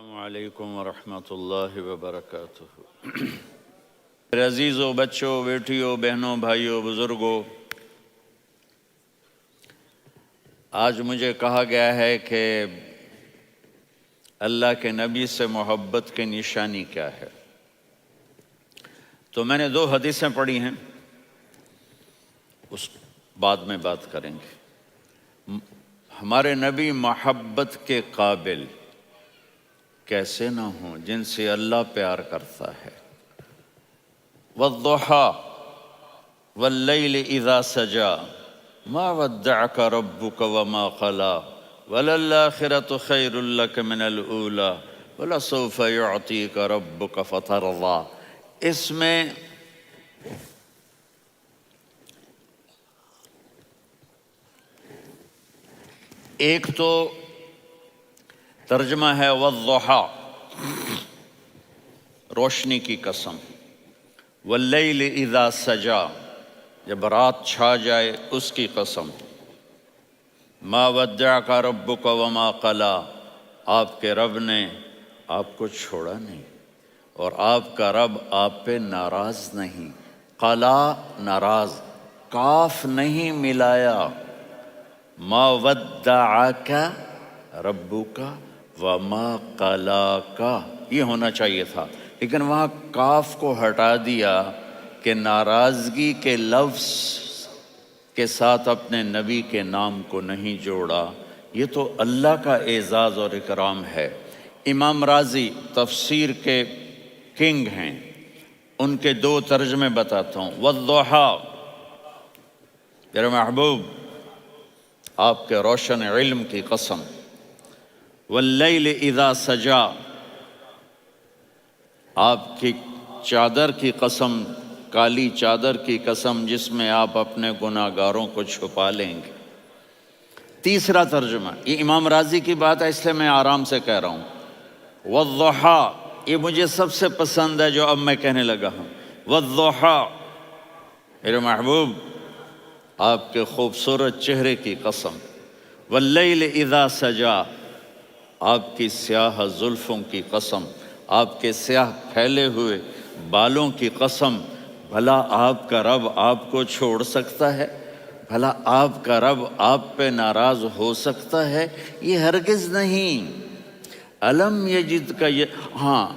السلام علیکم ورحمۃ اللہ وبرکاتہ۔ میرے عزیزوں، بچوں، بیٹیوں، بہنوں، بھائیوں، بزرگوں، آج مجھے کہا گیا ہے کہ اللہ کے نبی سے محبت کی نشانی کیا ہے، تو میں نے 2 حدیثیں پڑھی ہیں، اس بعد میں بات کریں گے۔ ہمارے نبی محبت کے قابل کیسے نہ ہوں جن سے اللہ پیار کرتا ہے۔ وَالضُّحَىٰ وَاللَّيْلِ إِذَا سَجَىٰ مَا وَدَّعَكَ رَبُّكَ وَمَا قَلَىٰ وَلَلْآخِرَةُ خَيْرٌ لَكَ مِنَ الْأُولَىٰ وَلَسَوْفَ يُعْطِيكَ رَبُّكَ فَتَرْضَىٰ۔ اس میں ایک تو ترجمہ ہے والضحیٰ، روشنی کی قسم، واللیل اذا سجا، جب رات چھا جائے اس کی قسم، ما ودعک ربک وما قلی، آپ کے رب نے آپ کو چھوڑا نہیں اور آپ کا رب آپ پہ ناراض نہیں۔ قلا ناراض، کاف نہیں ملایا، ما ودعک ربک وما قلاک، یہ ہونا چاہیے تھا، لیکن وہاں کاف کو ہٹا دیا کہ ناراضگی کے لفظ کے ساتھ اپنے نبی کے نام کو نہیں جوڑا۔ یہ تو اللہ کا اعزاز اور اکرام ہے۔ امام رازی تفسیر کے کنگ ہیں، ان کے 2 ترجمے بتاتا ہوں۔ والضحیٰ، میرے محبوب آپ کے روشن علم کی قسم، واللیل اذا سجا، آپ کی چادر کی قسم، کالی چادر کی قسم جس میں آپ اپنے گناہ گاروں کو چھپا لیں گے۔ تیسرا ترجمہ، یہ امام راضی کی بات ہے اس لیے میں آرام سے کہہ رہا ہوں۔ والضحیٰ، یہ مجھے سب سے پسند ہے جو اب میں کہنے لگا ہوں۔ والضحیٰ، میرے محبوب آپ کے خوبصورت چہرے کی قسم، واللیل اذا سجا، آپ کی سیاہ زلفوں کی قسم، آپ کے سیاہ پھیلے ہوئے بالوں کی قسم، بھلا آپ کا رب آپ کو چھوڑ سکتا ہے؟ بھلا آپ کا رب آپ پہ ناراض ہو سکتا ہے؟ یہ ہرگز نہیں۔ الم یجد کا ہاں،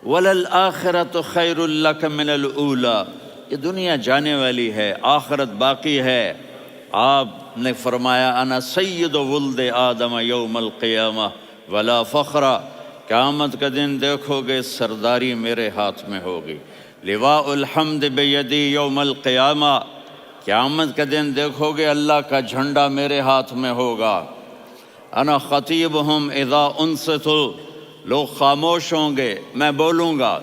وَلَلْآخِرَةُ خَيْرٌ لَكَ مِنَ الْأُولَىٰ، یہ دنیا جانے والی ہے، آخرت باقی ہے۔ آپ نے فرمایا انا سید ولد آدم یوم القیامہ ولا فخر، قیامت کا دن دیکھو گے سرداری میرے ہاتھ میں ہوگی۔ لواء الحمد بیدی یوم القیامہ، قیامت کا دن دیکھو گے اللہ کا جھنڈا میرے ہاتھ میں ہوگا۔ انا خطیبہم اذا انصتوا، لوگ خاموش ہوں گے میں بولوں گا۔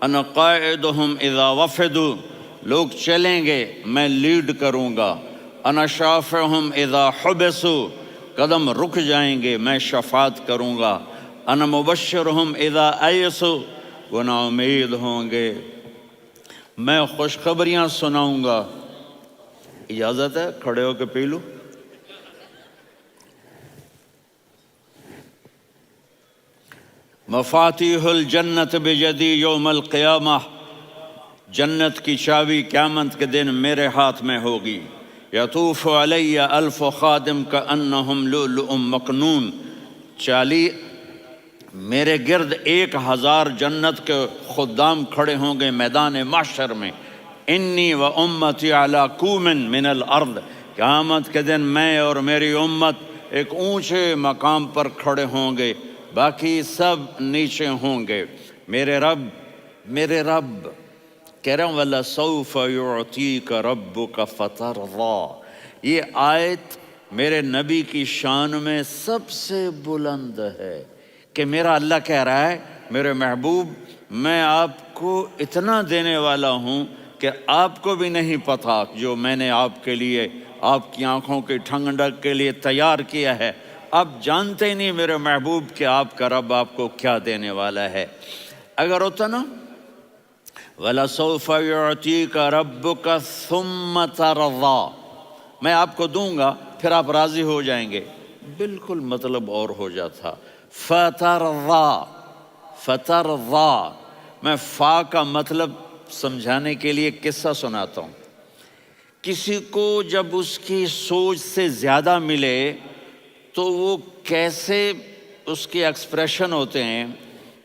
انا قائدہم اذا وفدوا، لوگ چلیں گے میں لیڈ کروں گا۔ انا شافعہم اذا حبسوا، قدم رک جائیں گے میں شفاعت کروں گا۔ انا مبشرہم اذا ایسوا، وہ نا امید ہوں گے میں خوشخبریاں سناؤں گا۔ اجازت ہے کھڑے ہو کے پی لوں؟ مفاتیح الجنت بیدی یوم القیامہ، جنت کی چابی قیامت کے دن میرے ہاتھ میں ہوگی۔ یطوف علی الف خادم کانہم لؤلؤ مکنون، میرے گرد 1000 جنت کے خدام کھڑے ہوں گے میدان محشر میں۔ انی و امتی علی کوم من الارض، قیامت کے دن میں اور میری امت ایک اونچے مقام پر کھڑے ہوں گے، باقی سب نیچے ہوں گے۔ میرے رب کہہ رہا ہوں وَلَسَوْفَ يُعْطِيكَ رَبُّكَ فَتَرْضَىٰ، یہ آیت میرے نبی کی شان میں سب سے بلند ہے کہ میرا اللہ کہہ رہا ہے میرے محبوب میں آپ کو اتنا دینے والا ہوں کہ آپ کو بھی نہیں پتہ جو میں نے آپ کے لیے، آپ کی آنکھوں کی ٹھنڈک کے لیے تیار کیا ہے۔ آپ جانتے نہیں میرے محبوب کہ آپ کا رب آپ کو کیا دینے والا ہے۔ اگر ہوتا نا وَلَسَوْفَ يُعْطِيكَ رَبُّكَ ثُمَّ تَرْضَىٰ، میں آپ کو دوں گا پھر آپ راضی ہو جائیں گے، بالکل مطلب اور ہو جاتا۔ فَتَرْضَىٰ، فترضا، میں فا کا مطلب سمجھانے کے لیے قصہ سناتا ہوں۔ کسی کو جب اس کی سوچ سے زیادہ ملے تو وہ کیسے اس کے ایکسپریشن ہوتے ہیں۔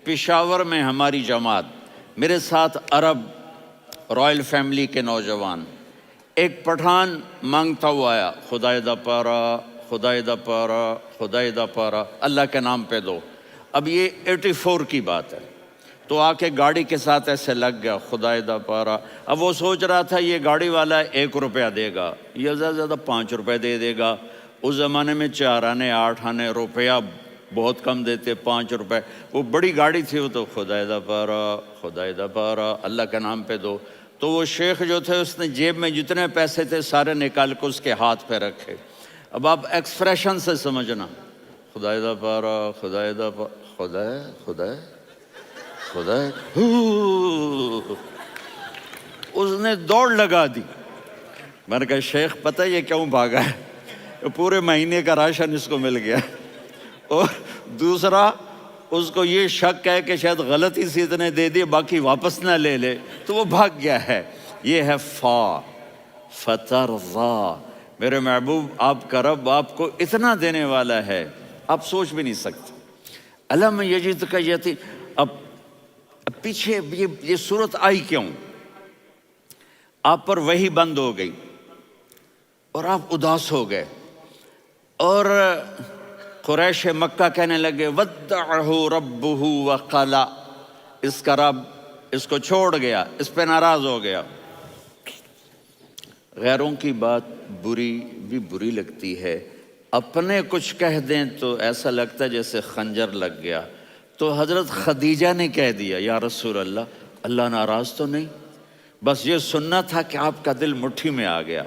پشاور میں ہماری جماعت، میرے ساتھ عرب رائل فیملی کے نوجوان، ایک پٹھان مانگتا ہوا آیا، خدائے دا پارا، خدائے دا پارا، خدائے دا پارا، اللہ کے نام پہ دو۔ اب یہ 84 کی بات ہے، تو آ کے گاڑی کے ساتھ ایسے لگ گیا، خدائے دا پارا۔ اب وہ سوچ رہا تھا یہ گاڑی والا 1 روپیہ دے گا یا زیادہ زیادہ 5 روپے دے دے گا۔ اس زمانے میں 4 آنے 8 آنے روپیہ بہت کم دیتے، 5 روپے، وہ بڑی گاڑی تھی، وہ تو خدائے دا پارا، خدائے دا پارا، اللہ کے نام پہ دو۔ تو وہ شیخ جو تھے اس نے جیب میں جتنے پیسے تھے سارے نکال کے اس کے ہاتھ پہ رکھے۔ اب آپ ایکسپریشن سے سمجھنا، خدائے دا پارا، خدائے دا پارا، خدائے خدائے خدائے، اس نے دوڑ لگا دی۔ میں نے کہا شیخ پتہ یہ کیوں بھاگا ہے؟ پورے مہینے کا راشن اس کو مل گیا، اور دوسرا اس کو یہ شک ہے کہ شاید غلطی سے اتنے دے دیے باقی واپس نہ لے لے، تو وہ بھاگ گیا ہے۔ یہ ہے فا، فترضا۔ میرے محبوب آپ کا رب آپ کو اتنا دینے والا ہے آپ سوچ بھی نہیں سکتے۔ الم یجدک یتیم، اب پیچھے یہ صورت آئی کیوں؟ آپ پر وحی بند ہو گئی اور آپ اداس ہو گئے، اور قریش مکہ کہنے لگے ودعہ ربہ وقلا، اس کا رب اس کو چھوڑ گیا، اس پہ ناراض ہو گیا۔ غیروں کی بات بری لگتی ہے، اپنے کچھ کہہ دیں تو ایسا لگتا ہے جیسے خنجر لگ گیا۔ تو حضرت خدیجہ نے کہہ دیا یا رسول اللہ، اللہ ناراض تو نہیں؟ بس یہ سننا تھا کہ آپ کا دل مٹھی میں آ گیا۔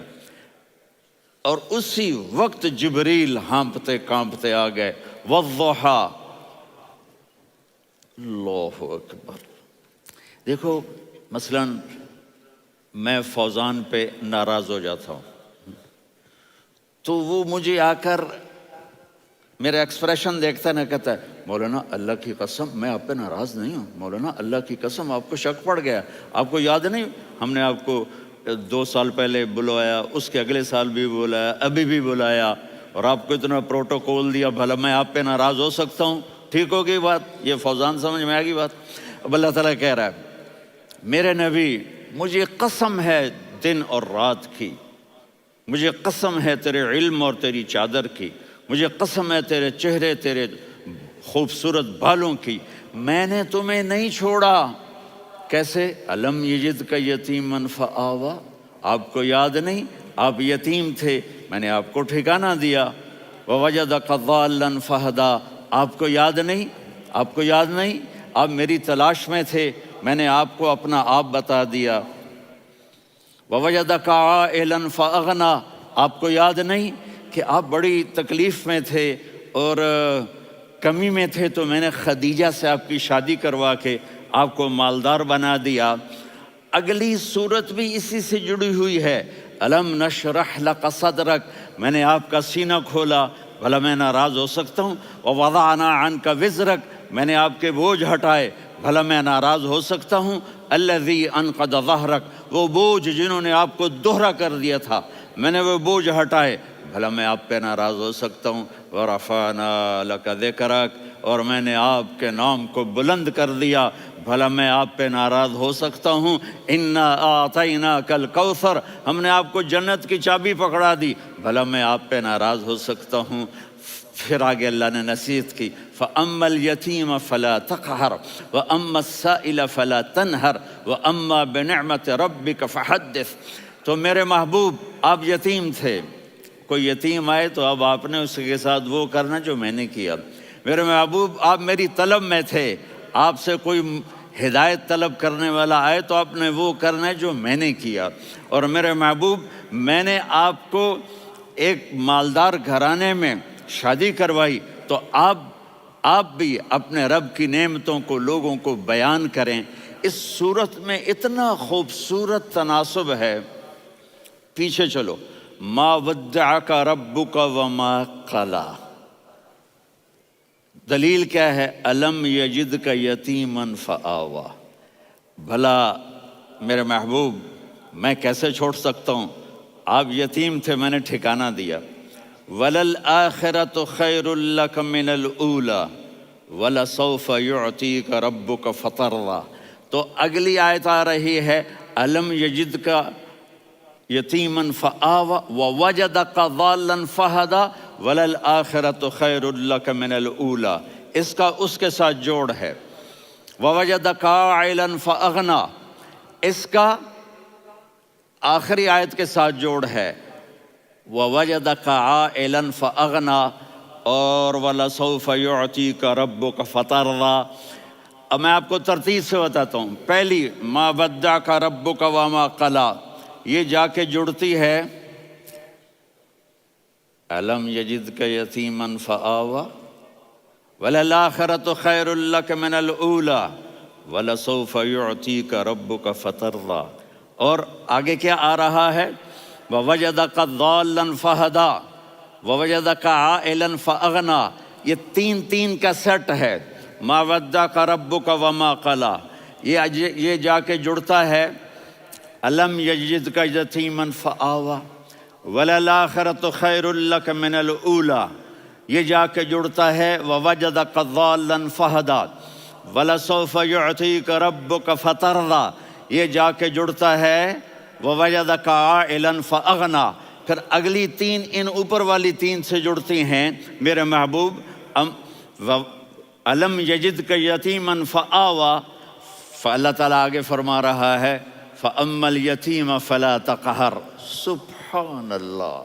اور اسی وقت جبریل ہانپتے کانپتے آ گئے، والضحی، اللہ اکبر۔ دیکھو مثلا میں فوزان پہ ناراض ہو جاتا ہوں تو وہ مجھے آ کر میرا ایکسپریشن دیکھتا ہے، نہ کہتا ہے مولانا اللہ کی قسم میں آپ پہ ناراض نہیں ہوں، مولانا اللہ کی قسم آپ کو شک پڑ گیا، آپ کو یاد نہیں ہم نے آپ کو 2 سال پہلے بلوایا، اس کے اگلے سال بھی بلایا، ابھی بھی بلایا، اور آپ کو اتنا پروٹوکول دیا، بھلا میں آپ پہ ناراض ہو سکتا ہوں؟ ٹھیک ہوگی بات؟ یہ فوزان سمجھ میں آ گئی بات؟ اب اللہ تعالیٰ کہہ رہا ہے میرے نبی مجھے قسم ہے دن اور رات کی، مجھے قسم ہے تیرے علم اور تیری چادر کی، مجھے قسم ہے تیرے چہرے تیرے خوبصورت بالوں کی، میں نے تمہیں نہیں چھوڑا۔ کیسے؟ الم یجدک یتیما فآویٰ، آپ کو یاد نہیں آپ یتیم تھے، میں نے آپ کو ٹھکانہ دیا۔ ووجدک ضالا فہدیٰ، آپ کو یاد نہیں، آپ کو یاد نہیں آپ میری تلاش میں تھے، میں نے آپ کو اپنا آپ بتا دیا۔ ووجدک عائلا فاغنیٰ، آپ کو یاد نہیں کہ آپ بڑی تکلیف میں تھے اور کمی میں تھے، تو میں نے خدیجہ سے آپ کی شادی کروا کے آپ کو مالدار بنا دیا۔ اگلی صورت بھی اسی سے جڑی ہوئی ہے، الم نشرح لک صدرک، میں نے آپ کا سینہ کھولا، بھلا میں ناراض ہو سکتا ہوں؟ ووضعنا عنک وزرک، میں نے آپ کے بوجھ ہٹائے، بھلا میں ناراض ہو سکتا ہوں؟ الذی انقض ظہرک، وہ بوجھ جنہوں نے آپ کو دوہرا کر دیا تھا، میں نے وہ بوجھ ہٹائے، بھلا میں آپ پہ ناراض ہو سکتا ہوں؟ ورفعنا لک ذکرک، اور میں نے آپ کے نام کو بلند کر دیا، بھلا میں آپ پہ ناراض ہو سکتا ہوں؟ انا اعطیناک الکوثر، ہم نے آپ کو جنت کی چابی پکڑا دی، بھلا میں آپ پہ ناراض ہو سکتا ہوں؟ پھر آگے اللہ نے نصیحت کی، فَأَمَّا الْيَتِيمَ فَلَا تَقْهَرْ وَأَمَّا السَّائِلَ فَلَا تَنْهَرْ وَأَمَّا بِنِعْمَةِ رَبِّكَ فَحَدِّثْ۔ تو میرے محبوب آپ یتیم تھے، کوئی یتیم آئے تو اب آپ نے اس کے ساتھ وہ کرنا جو میں نے کیا۔ میرے محبوب آپ میری طلب میں تھے، آپ سے کوئی ہدایت طلب کرنے والا آئے تو آپ نے وہ کرنا ہے جو میں نے کیا۔ اور میرے محبوب میں نے آپ کو ایک مالدار گھرانے میں شادی کروائی، تو آپ بھی اپنے رب کی نعمتوں کو لوگوں کو بیان کریں۔ اس صورت میں اتنا خوبصورت تناسب ہے، پیچھے چلو، ما ودعک ربک وما قلی، دلیل کیا ہے؟ الم یجد کا یتیمن فآوا، بھلا میرے محبوب میں کیسے چھوڑ سکتا ہوں؟ آپ یتیم تھے، میں نے ٹھکانہ دیا۔ وَلَلْآخِرَةُ خَيْرٌ لَكَ مِنَ الْأُولَى وَلَسَوْفَ يُعْطِيكَ رَبُّكَ فَتَرْضَىٰ۔ تو اگلی آیت آ رہی ہے الم یجد کا یتیمن فآوا ووجدک ضالا فہدا وللآخرۃ خیر لک من الاولی، اس کا اس کے ساتھ جوڑ ہے۔ ووجدک عائلا فاغنی، اس کا آخری آیت کے ساتھ جوڑ ہے ووجدک عائلا فاغنی اور ولسوف یعطیک ربک فترضیٰ۔ اب میں آپ کو ترتیب سے بتاتا ہوں۔ پہلی ما ودعک ربک وما قلی، یہ جا کے جڑتی ہے الم یجدک یتیما فآوا وللآخرۃ خیر لک من الاولی ولسوف یعطیک ربک فترضیٰ۔ اور آگے کیا آ رہا ہے؟ ووجدک ضالا فہدا ووجدک عائلا فاغنی، یہ تین تین کا سیٹ ہے۔ ما ودعک ربک وما قلی، یہ جا کے جڑتا ہے الم یجدک یتیما فآوا وللآخرۃ خیر لک من الاولی، یہ جا کے جڑتا ہے ووجدک ضالا فہدا ولسوف یعطیک ربک فترضیٰ، یہ جا کے جڑتا ہے ووجدک عائلا فاغنی۔ پھر اگلی تین ان اوپر والی تین سے جڑتی ہیں میرے محبوب۔ الم یجدک یتیما فآوا، فاللہ تعالیٰ آگے فرما رہا ہے فَأَمَّا الْيَتِيمَ فَلَا تَقْهَرْ۔ سبحان اللہ،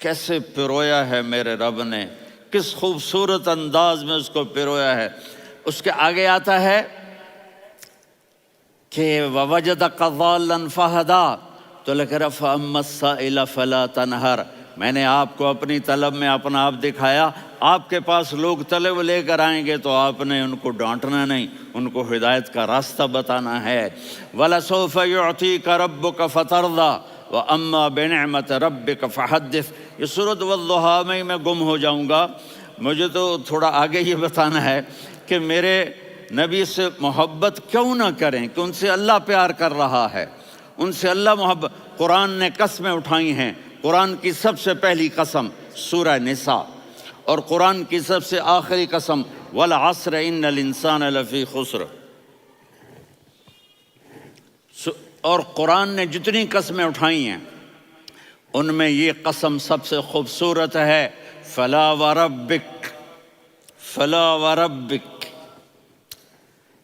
کیسے پرویا ہے میرے رب نے، کس خوبصورت انداز میں اس کو پرویا ہے۔ اس کے آگے آتا ہے کہ وَوَجَدَكَ ضَالًّا فَهَدَىٰ، تو لکھ رہا فَأَمَّا السَّائِلَ فَلَا تَنْهَرْ، میں نے آپ کو اپنی طلب میں اپنا آپ دکھایا۔ آپ کے پاس لوگ طلب لے کر آئیں گے تو آپ نے ان کو ڈانٹنا نہیں، ان کو ہدایت کا راستہ بتانا ہے۔ وَلَسَوْفَ يُعْطِيكَ رَبُّكَ فَتَرْضَىٰ وَأَمَّا بِنِعْمَةِ رَبِّكَ فَحَدِّثْ۔ یہ سورۃ والضحیٰ میں گم ہو جاؤں گا، مجھے تو تھوڑا آگے یہ بتانا ہے کہ میرے نبی سے محبت کیوں نہ کریں، کہ ان سے اللہ پیار کر رہا ہے، ان سے اللہ محبت۔ قرآن نے قسمیں اٹھائی ہیں، قرآن کی سب سے پہلی قسم سورہ نساء، اور قرآن کی سب سے آخری قسم والعصر ان الانسان لفی خسر۔ اور قرآن نے جتنی قسمیں اٹھائی ہیں ان میں یہ قسم سب سے خوبصورت ہے، فلا وربک فلا وربک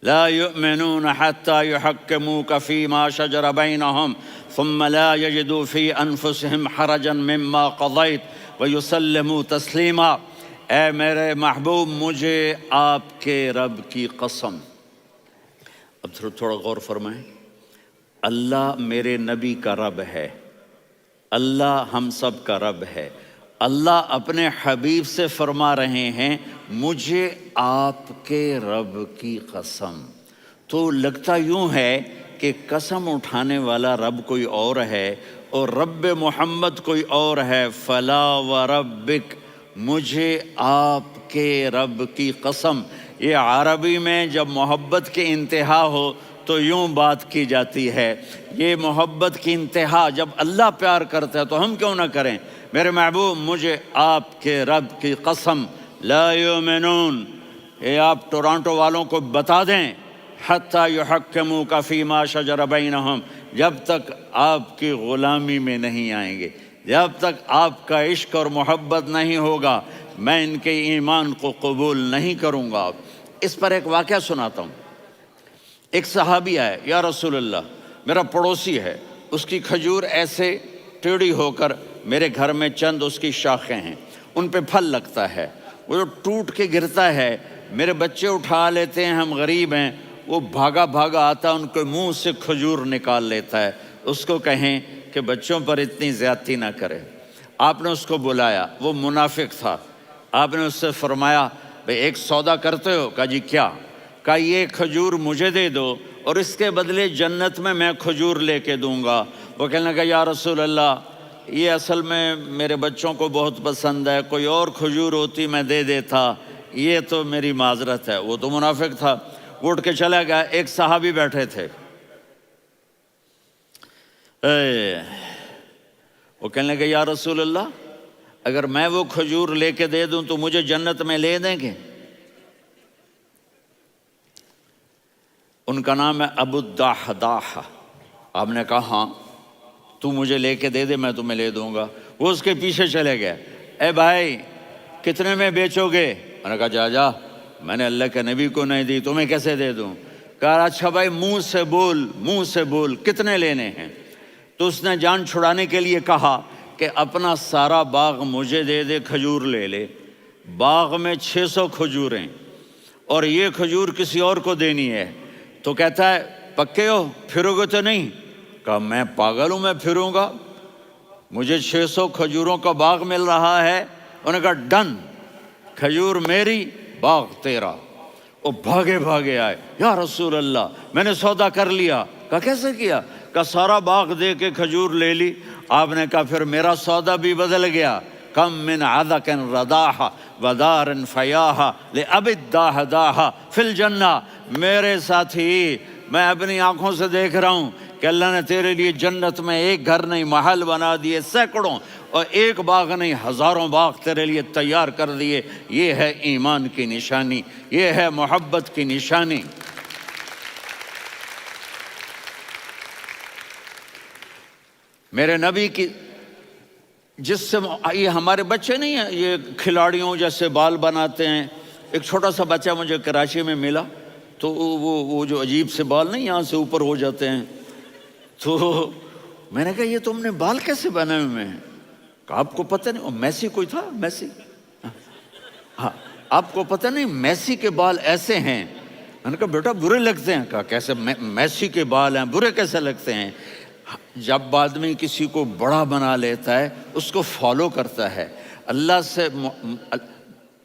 لا يؤمنون حتى يحكموك فيما شجر بينهم ثم لا يجدوا في انفسهم حرجا مما قضيت ويسلموا تسلیما۔ اے میرے محبوب، مجھے آپ کے رب کی قسم۔ اب تھوڑا غور فرمائیں، اللہ میرے نبی کا رب ہے، اللہ ہم سب کا رب ہے۔ اللہ اپنے حبیب سے فرما رہے ہیں مجھے آپ کے رب کی قسم۔ تو لگتا یوں ہے کہ قسم اٹھانے والا رب کوئی اور ہے اور رب محمد کوئی اور ہے۔ فلا وربک، مجھے آپ کے رب کی قسم۔ یہ عربی میں جب محبت کی انتہا ہو تو یوں بات کی جاتی ہے، یہ محبت کی انتہا جب اللہ پیار کرتا ہے تو ہم کیوں نہ کریں۔ میرے محبوب، مجھے آپ کے رب کی قسم، لا یؤمنون، یہ آپ ٹورانٹو والوں کو بتا دیں، حتی یحکموک فیما شجر بینہم، جب تک آپ کی غلامی میں نہیں آئیں گے، جب تک آپ کا عشق اور محبت نہیں ہوگا، میں ان کے ایمان کو قبول نہیں کروں گا۔ اس پر ایک واقعہ سناتا ہوں۔ ایک صحابی آئے، یا رسول اللہ، میرا پڑوسی ہے، اس کی کھجور ایسے ٹیڑھی ہو کر میرے گھر میں چند اس کی شاخیں ہیں، ان پہ پھل لگتا ہے، وہ جو ٹوٹ کے گرتا ہے، میرے بچے اٹھا لیتے ہیں، ہم غریب ہیں، وہ بھاگا بھاگا آتا ہے، ان کے منہ سے کھجور نکال لیتا ہے۔ اس کو کہیں کہ بچوں پر اتنی زیادتی نہ کرے۔ آپ نے اس کو بلایا، وہ منافق تھا، آپ نے اس سے فرمایا بھئی ایک سودا کرتے ہو؟ کہا جی کیا؟ کہا یہ کھجور مجھے دے دو اور اس کے بدلے جنت میں کھجور لے کے دوں گا۔ وہ کہنے لگا یا رسول اللہ، یہ اصل میں میرے بچوں کو بہت پسند ہے، کوئی اور کھجور ہوتی میں دے دیتا، یہ تو میری معذرت ہے۔ وہ تو منافق تھا، وہ اٹھ کے چلا گیا۔ ایک صحابی بیٹھے تھے، وہ کہنے لگے یا رسول اللہ، اگر میں وہ کھجور لے کے دے دوں تو مجھے جنت میں لے دیں گے؟ ان کا نام ہے ابو الدحداح۔ آپ نے کہا ہاں، تو مجھے لے کے دے دے، میں تمہیں لے دوں گا۔ وہ اس کے پیچھے چلے گئے، اے بھائی کتنے میں بیچو گے؟ میں نے کہا جا میں نے اللہ کے نبی کو نہیں دی، تمہیں کیسے دے دوں؟ کہا اچھا بھائی منہ سے بول کتنے لینے ہیں؟ تو اس نے جان چھڑانے کے لیے کہا کہ اپنا سارا باغ مجھے دے دے، کھجور لے لے۔ باغ میں 600 کھجوریں اور یہ کھجور کسی اور کو دینی ہے۔ تو کہتا ہے پکے ہو، پھرو گے تو نہیں؟ کہا میں پاگل ہوں، میں پھروں گا؟ مجھے 600 کھجوروں کا باغ مل رہا ہے۔ انہوں نے کہا ڈن، کھجور میری، باغ تیرا۔ وہ بھاگے آئے، یا رسول اللہ میں نے سودا کر لیا۔ کہا کیسے کیا؟ کہا سارا باغ دے کے کھجور لے لی۔ آپ نے کہا پھر میرا سودا بھی بدل گیا۔ کم من عذق رداح ودار فیاح لأبی الدحداح فی الجنہ۔ میرے ساتھی، میں اپنی آنکھوں سے دیکھ رہا ہوں کہ اللہ نے تیرے لیے جنت میں ایک گھر نہیں محل بنا دیے سینکڑوں، اور ایک باغ نہیں ہزاروں باغ تیرے لیے تیار کر دیے۔ یہ ہے ایمان کی نشانی، یہ ہے محبت کی نشانی۔ میرے نبی کی جس سے یہ ہمارے بچے نہیں ہیں، یہ کھلاڑیوں جیسے بال بناتے ہیں۔ ایک چھوٹا سا بچہ مجھے کراچی میں ملا، تو وہ جو عجیب سے بال نہیں یہاں سے اوپر ہو جاتے ہیں، تو میں نے کہا یہ تم نے بال کیسے بنائے ہوئے ہیں؟ کہا آپ کو پتہ نہیں؟ میسی کوئی تھا، میسی، ہاں آپ کو پتہ نہیں میسی کے بال ایسے ہیں؟ میں نے کہا بیٹا برے لگتے ہیں۔ کہا کیسے؟ میسی کے بال ہیں برے کیسے لگتے ہیں؟ جب آدمی کسی کو بڑا بنا لیتا ہے اس کو فالو کرتا ہے۔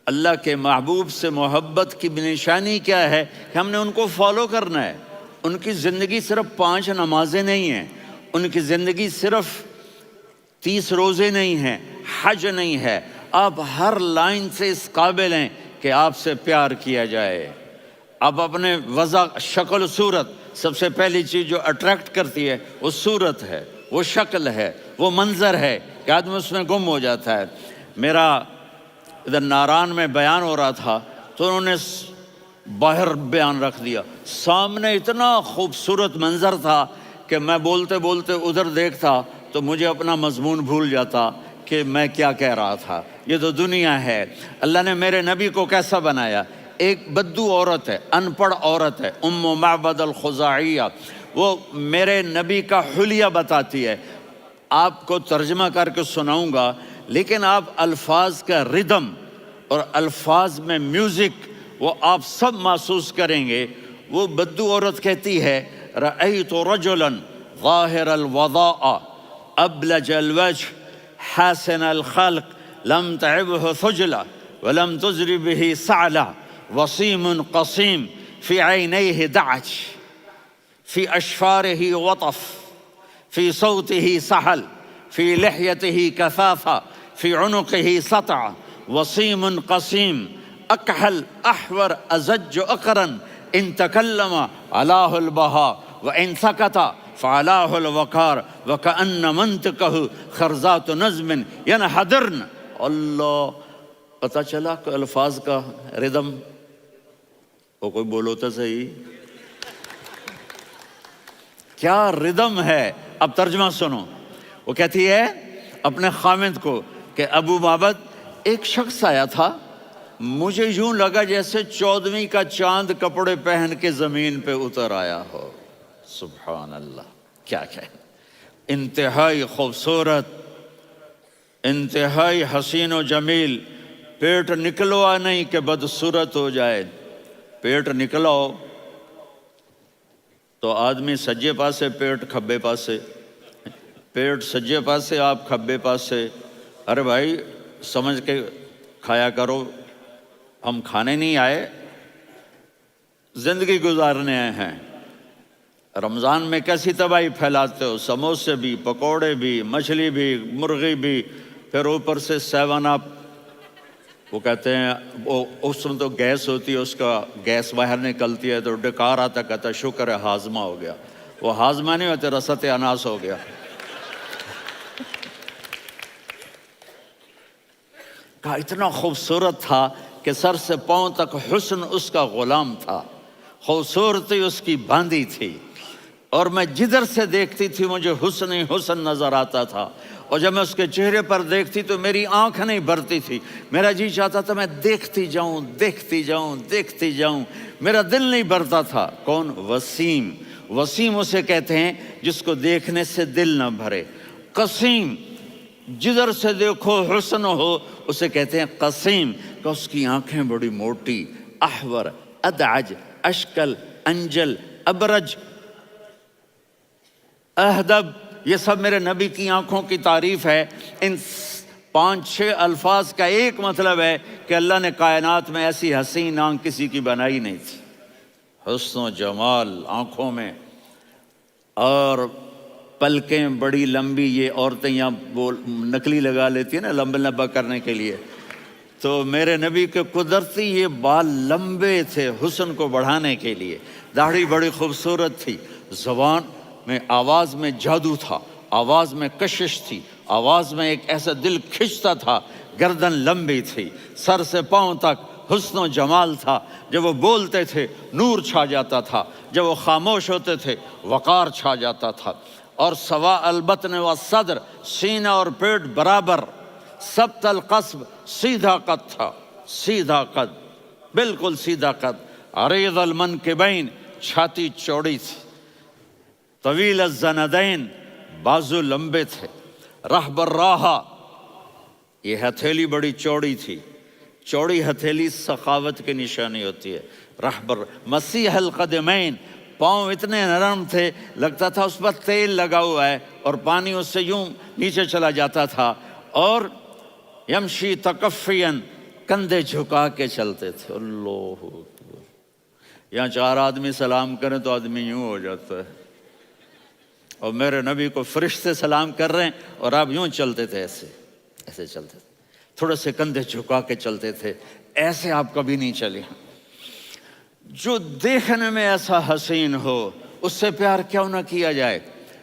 اللہ کے محبوب سے محبت کی نشانی کیا ہے کہ ہم نے ان کو فالو کرنا ہے۔ ان کی زندگی صرف 5 نمازیں نہیں ہیں، ان کی زندگی صرف 30 روزے نہیں ہیں، حج نہیں ہے۔ آپ ہر لائن سے اس قابل ہیں کہ آپ سے پیار کیا جائے۔ آپ اپنے وضع، شکل و صورت، سب سے پہلی چیز جو اٹریکٹ کرتی ہے وہ صورت ہے، وہ شکل ہے، وہ منظر ہے کہ آدمی اس میں گم ہو جاتا ہے۔ میرا ادھر ناران میں بیان ہو رہا تھا تو انہوں نے باہر بیان رکھ دیا، سامنے اتنا خوبصورت منظر تھا کہ میں بولتے بولتے ادھر دیکھتا تو مجھے اپنا مضمون بھول جاتا کہ میں کیا کہہ رہا تھا۔ یہ تو دنیا ہے۔ اللہ نے میرے نبی کو کیسا بنایا؟ ایک بدو عورت ہے، ان پڑھ عورت ہے، ام معبد الخزاعیہ، وہ میرے نبی کا حلیہ بتاتی ہے۔ آپ کو ترجمہ کر کے سناؤں گا، لیکن آپ الفاظ کا ردم اور الفاظ میں میوزک وہ آپ سب محسوس کریں گے۔ وہ بدو عورت کہتی ہے رأیت رجلا ظاہر الوضاء ابلج الوجه حاسن الخلق لم تعبه ثجلة ولم تزر به سعلة وصيم قصيم في عينيه دعج في أشفاره وطف في صوته سحل في لحيته كثافة في عنقه سطع وصيم قصيم أكحل أحور أزج أقرن إن تكلم علاه البهاء وإن سكت فعلاه الوقار وكأن منطقه خرزات نظم ينحدرن۔ اللہ، پتہ چلا کہ الفاظ کا ردم، وہ کوئی بولو تو صحیح، کیا ردم ہے۔ اب ترجمہ سنو۔ وہ کہتی ہے اپنے خامند کو کہ ابو معبد، ایک شخص آیا تھا، مجھے یوں لگا جیسے 14ویں کا چاند کپڑے پہن کے زمین پہ اتر آیا ہو۔ سبحان اللہ، کیا انتہائی خوبصورت، انتہائی حسین و جمیل۔ پیٹ نکلوا نہیں کہ بدصورت ہو جائے۔ پیٹ نکلاؤ تو آدمی سجے پاسے پیٹ، کھبے پاسے پیٹ، سجے پاسے آپ، کھبے پاسے۔ ارے بھائی سمجھ کے کھایا کرو، ہم کھانے نہیں آئے، زندگی گزارنے آئے ہیں۔ رمضان میں کیسی تباہی پھیلاتے ہو، سموسے بھی، پکوڑے بھی، مچھلی بھی، مرغی بھی، پھر اوپر سے 7 اپ۔ وہ کہتے ہیں وہ اس میں تو گیس ہوتی ہے، اس کا گیس باہر نکلتی ہے تو ڈکار آتا، کہتا ہے شکر ہے ہاضمہ ہو گیا. وہ ہاضمہ نہیں ہوتے، رسط اناس ہو گیا. کہا اتنا خوبصورت تھا کہ سر سے پاؤں تک حسن اس کا غلام تھا، خوبصورتی اس کی باندھی تھی، اور میں جدھر سے دیکھتی تھی مجھے حسن ہی حسن نظر آتا تھا. اور جب میں اس کے چہرے پر دیکھتی تو میری آنکھ نہیں بھرتی تھی، میرا جی چاہتا تھا میں دیکھتی جاؤں دیکھتی جاؤں دیکھتی جاؤں، میرا دل نہیں بھرتا تھا. کون؟ وسیم. وسیم اسے کہتے ہیں جس کو دیکھنے سے دل نہ بھرے. قسیم، جدھر سے دیکھو حسن ہو، اسے کہتے ہیں قسیم، کہ اس کی آنکھیں بڑی موٹی، احور، ادعج، اشکل، انجل، ابرج، اہدب، یہ سب میرے نبی کی آنکھوں کی تعریف ہے. ان 5-6 الفاظ کا ایک مطلب ہے کہ اللہ نے کائنات میں ایسی حسین آنکھ کسی کی بنائی نہیں تھی. حسن و جمال آنکھوں میں، اور پلکیں بڑی لمبی. یہ عورتیں یہاں وہ نکلی لگا لیتی ہیں نا لمبا لمبا کرنے کے لیے، تو میرے نبی کے قدرتی یہ بال لمبے تھے حسن کو بڑھانے کے لیے. داڑھی بڑی خوبصورت تھی. زبان میں، آواز میں جادو تھا، آواز میں کشش تھی، آواز میں ایک ایسا دل کھنچتا تھا. گردن لمبی تھی، سر سے پاؤں تک حسن و جمال تھا. جب وہ بولتے تھے نور چھا جاتا تھا، جب وہ خاموش ہوتے تھے وقار چھا جاتا تھا. اور سوا البطن و صدر، سینہ اور پیٹ برابر، سبت القصب، سیدھا قد تھا، سیدھا قد، بالکل سیدھا قد. عریض المنکبین، چھاتی چوڑی تھی. طویل الزندین، بازو لمبے تھے. رحب الراحہ، یہ ہتھیلی بڑی چوڑی تھی. چوڑی ہتھیلی سخاوت کی نشانی ہوتی ہے. رحب مسیح القدمین، پاؤں اتنے نرم تھے لگتا تھا اس پر تیل لگا ہوا ہے، اور پانی اس سے یوں نیچے چلا جاتا تھا. اور یمشی تکفین، کندھے جھکا کے چلتے تھے. اللہ اکبر. یہاں 4 آدمی سلام کریں تو آدمی یوں ہو جاتا ہے، اور میرے نبی کو فرشتے سلام کر رہے ہیں اور آپ یوں چلتے تھے، ایسے ایسے چلتے تھے، تھوڑے سے کندھے جھکا کے چلتے تھے. ایسے آپ کبھی نہیں چلے. جو دیکھنے میں ایسا حسین ہو اس سے پیار کیوں نہ کیا جائے.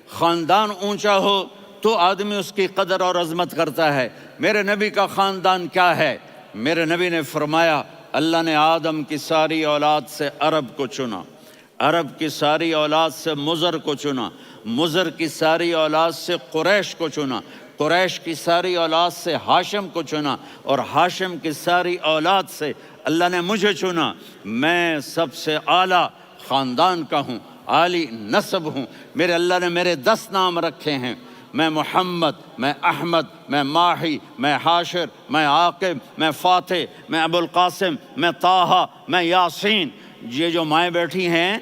خاندان اونچا ہو تو آدمی اس کی قدر اور عظمت کرتا ہے. میرے نبی کا خاندان کیا ہے؟ میرے نبی نے فرمایا اللہ نے آدم کی ساری اولاد سے عرب کو چنا، عرب کی ساری اولاد سے مضر کو چنا، مضر کی ساری اولاد سے قریش کو چنا، قریش کی ساری اولاد سے ہاشم کو چنا، اور ہاشم کی ساری اولاد سے اللہ نے مجھے چنا. میں سب سے اعلیٰ خاندان کا ہوں، عالی نسب ہوں. میرے اللہ نے میرے 10 نام رکھے ہیں. میں محمد، میں احمد، میں ماہی، میں حاشر، میں عاقب، میں فاتح، میں ابو القاسم، میں طٰہٰ، میں یاسین. یہ جو مائیں بیٹھی ہیں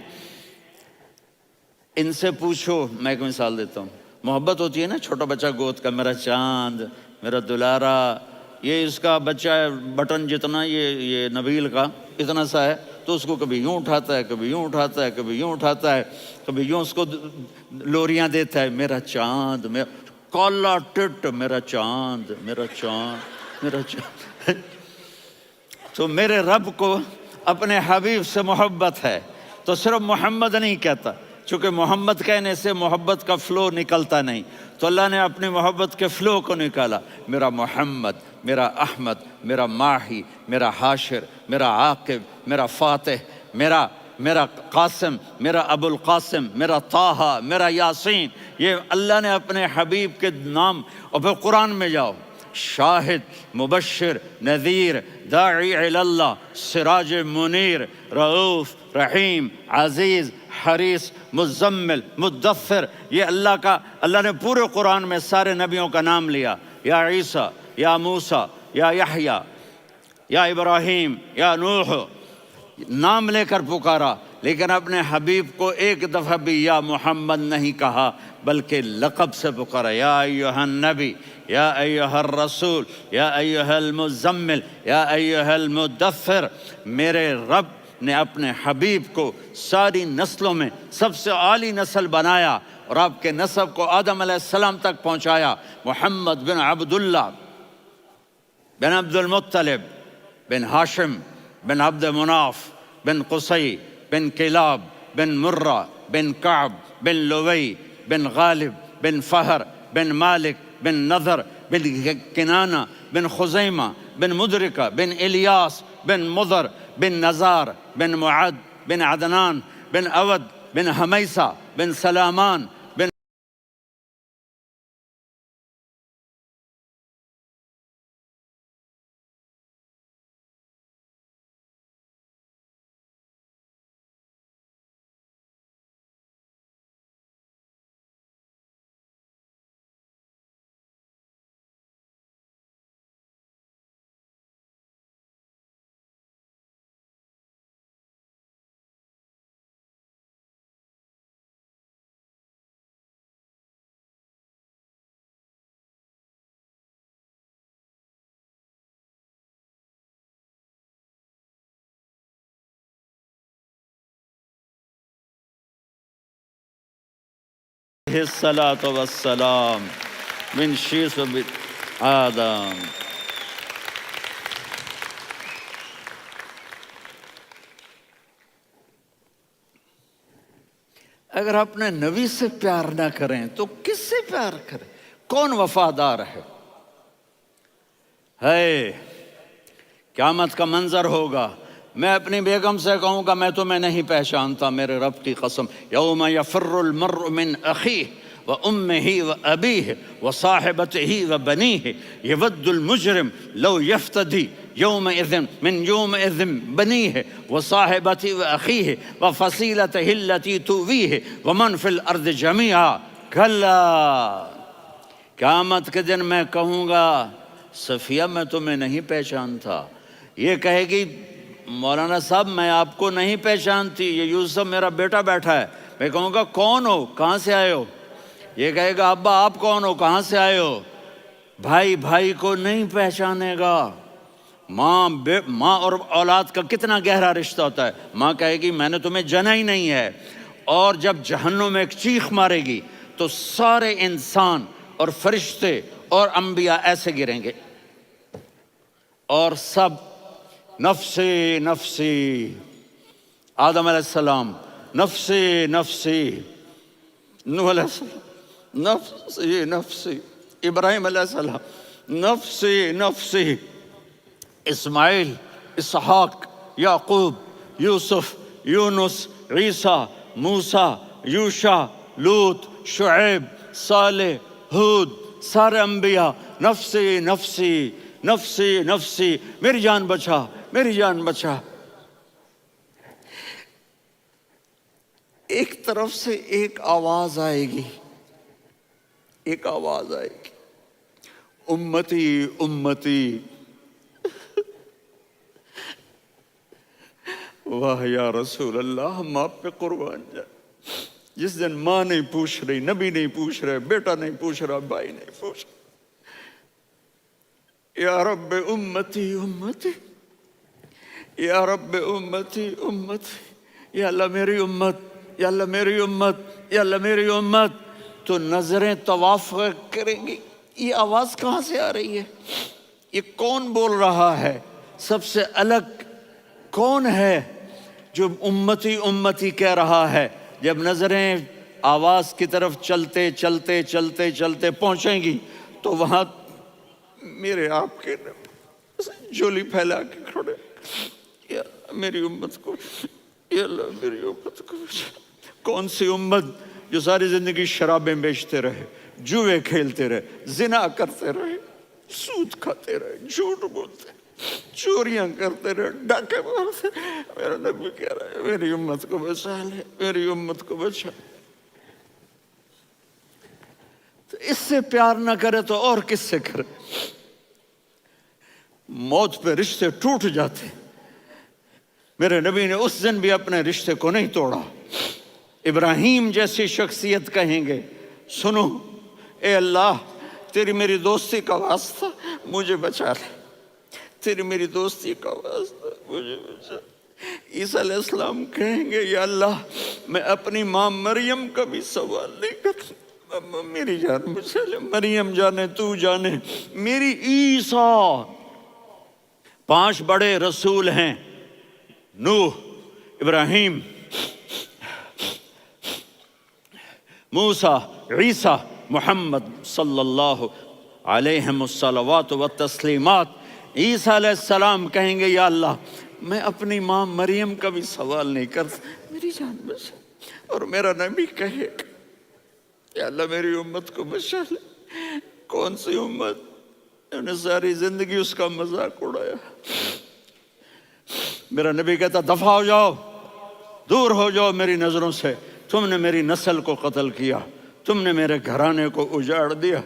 ان سے پوچھو. میں ایک مثال دیتا ہوں. محبت ہوتی ہے نا، چھوٹا بچہ گود کا، میرا چاند، میرا دلارا. یہ اس کا بچہ بٹن جتنا، یہ نبیل کا اتنا سا ہے، تو اس کو کبھی یوں اٹھاتا ہے، کبھی یوں اٹھاتا ہے، کبھی یوں اٹھاتا ہے، کبھی یوں اس کو لوریاں دیتا ہے. میرا چاند، میرا کالا ٹٹ، میرا چاند، میرا چاند، میرا چاند. تو میرے رب کو اپنے حبیب سے محبت ہے تو صرف محمد نہیں کہتا، چونکہ محمد کہنے سے محبت کا فلو نکلتا نہیں، تو اللہ نے اپنی محبت کے فلو کو نکالا. میرا محمد، میرا احمد، میرا ماہی، میرا حاشر، میرا عاقب، میرا فاتح، میرا قاسم، میرا ابو القاسم، میرا طٰہٰ، میرا یاسین. یہ اللہ نے اپنے حبیب کے نام. اور پھر قرآن میں جاؤ، شاہد، مبشر، نذیر، داعی الی اللہ، سراج منیر، رؤوف، رحیم، عزیز، حریص، مزمل، مدثر. یہ اللہ نے پورے قرآن میں سارے نبیوں کا نام لیا. یا عیسیٰ، یا موسیٰ، یا یحییٰ، یا ابراہیم، یا نوح، نام لے کر پکارا. لیکن اپنے حبیب کو ایک دفعہ بھی یا محمد نہیں کہا، بلکہ لقب سے پکارا. یا ایھا النبی، یا ایھا الرسول، یا ایھا المزمل، یا ایھا المدثر. میرے رب نے اپنے حبیب کو ساری نسلوں میں سب سے عالی نسل بنایا، اور آپ کے نسب کو آدم علیہ السلام تک پہنچایا. محمد بن عبداللہ بن عبد المطلب بن ہاشم بن عبد مناف بن قصی بن کلاب بن مرہ بن کعب بن لوی بن غالب بن فہر بن مالک بن نضر بن کنانہ بن خزیمہ بن مدرکہ بن الیاس بن مضر بن نزار بن معد بن عدنان بن اود بن حمیسہ بن سلامان بن الصلاة والسلام من شیس و آدم. اگر اپنے نبی سے پیار نہ کریں تو کس سے پیار کریں؟ کون وفادار ہے؟ قیامت کا منظر ہوگا، میں اپنی بیگم سے کہوں گا میں تمہیں نہیں پہچانتا، میرے رب کی قسم، یوم یفر المرء من اخیہ وامہ وابیہ وصاحبتہ وبنیہ یود المجرم لو یفتدی یومئذ من یومئذ بنیہ وصاحبتہ واخیہ وفصیلتہ التی تؤویہ ومن فی الارض جمیعا کلا. قیامت کے دن میں کہوں گا صفیہ میں تمہیں نہیں پہچانتا، یہ کہے گی مولانا صاحب میں آپ کو نہیں پہچانتی، یہ یوسف میرا بیٹا بیٹھا ہے. میں کہوں گا کون ہو، کہاں سے آئے ہو؟ یہ کہے گا ابا آپ کون ہو، کہاں سے آئے ہو؟ بھائی بھائی کو نہیں پہچانے گا. ماں اور اولاد کا کتنا گہرا رشتہ ہوتا ہے. ماں کہے گی میں نے تمہیں جنا ہی نہیں ہے. اور جب جہنم میں ایک چیخ مارے گی تو سارے انسان اور فرشتے اور انبیاء ایسے گریں گے اور سب نفسی نفسی. آدم علیہ السلام نفسی نفسی، نوح علیہ السلام نفسی نفسی، ابراہیم علیہ السلام نفسی نفسی، اسماعیل، اسحاق، یعقوب، یوسف، یونس، عیسیٰ، موسیٰ، یوشع، لوط، شعیب، صالح، ہود، سارے انبیاء نفسی نفسی نفسی نفسی، میری جان بچا میری جان بچا. ایک طرف سے ایک آواز آئے گی، ایک آواز آئے گی، امتی امتی. واہ یا رسول اللہ، ہم آپ پہ قربان جائیں. جس دن ماں نہیں پوچھ رہی، نبی نہیں پوچھ رہے، بیٹا نہیں پوچھ رہا، بھائی نہیں پوچھ رہا، یا رب امتی امتی، یا رب امتی امتی، یا اللہ میری امت، یا اللہ میری امت، یا اللہ میری امت. تو نظریں طواف کریں گی، یہ آواز کہاں سے آ رہی ہے؟ یہ کون بول رہا ہے؟ سب سے الگ کون ہے جو امتی امتی کہہ رہا ہے؟ جب نظریں آواز کی طرف چلتے چلتے چلتے چلتے پہنچیں گی تو وہاں میرے آپ کے جولی پھیلا کے کھڑے، یا میری امت کو، یا اللہ میری امت کو. کون سی امت جو ساری زندگی شرابیں بیچتے رہے، جوئے کھیلتے رہے، زنا کرتے رہے، سود کھاتے رہے، جھوٹ بولتے، چوریاں کرتے رہے، ڈاکے مارتے. میرا نبی کہہ رہا ہے میری امت کو بچا لے، میری امت کو بچا. تو اس سے پیار نہ کرے تو اور کس سے کرے؟ موت پہ رشتے ٹوٹ جاتے. میرے نبی نے اس دن بھی اپنے رشتے کو نہیں توڑا. ابراہیم جیسی شخصیت کہیں گے سنو اے اللہ تیری میری دوستی کا واسطہ مجھے بچا لے، تیری میری دوستی کا واسطہ مجھے بچا. عیسیٰ علیہ السلام کہیں گے یا اللہ میں اپنی ماں مریم کا بھی سوال نہیں کرتا، میری جان بچا لے. مریم جانے تو جانے، میری عیسیٰ 5 بڑے رسول ہیں، نوح، ابراہیم، موسیٰ، عیسیٰ، محمد صلی اللہ علیہ الصلوات والتسلیمات۔ عیسیٰ علیہ السلام کہیں گے یا اللہ میں اپنی ماں مریم کا بھی سوال نہیں کرتا، میری جان بچا۔ اور میرا نبی کہے گا یا اللہ میری امت کو بچا لے۔ کون سی امت؟ انہوں نے ساری زندگی اس کا مذاق اڑایا۔ میرا نبی کہتا دفع ہو جاؤ، دور ہو جاؤ میری نظروں سے، تم نے میری نسل کو قتل کیا، تم نے میرے گھرانے کو اجاڑ دیا۔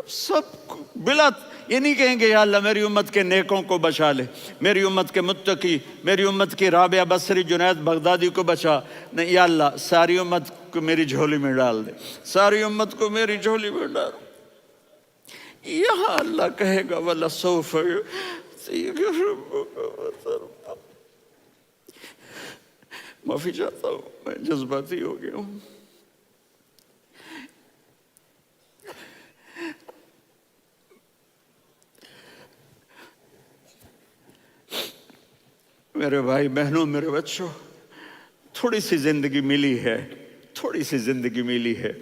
سب بلا یہ نہیں کہیں گے یا اللہ میری امت کے نیکوں کو بچا لے، میری امت کے متقی، میری امت کی رابعہ بصری، جنید بغدادی کو بچا، نہیں یا اللہ ساری امت کو میری جھولی میں ڈال دے، ساری امت کو میری جھولی میں ڈال۔ یہاں اللہ کہے گا وَلَسَوْفَ يُعْطِيكَ رَبُّكَ فَتَرْضَىٰ۔ معافی چاہتا ہوں، میں جذباتی ہو گیا ہوں۔ میرے بھائی بہنوں، میرے بچوں، تھوڑی سی زندگی ملی ہے، تھوڑی سی زندگی ملی ہے،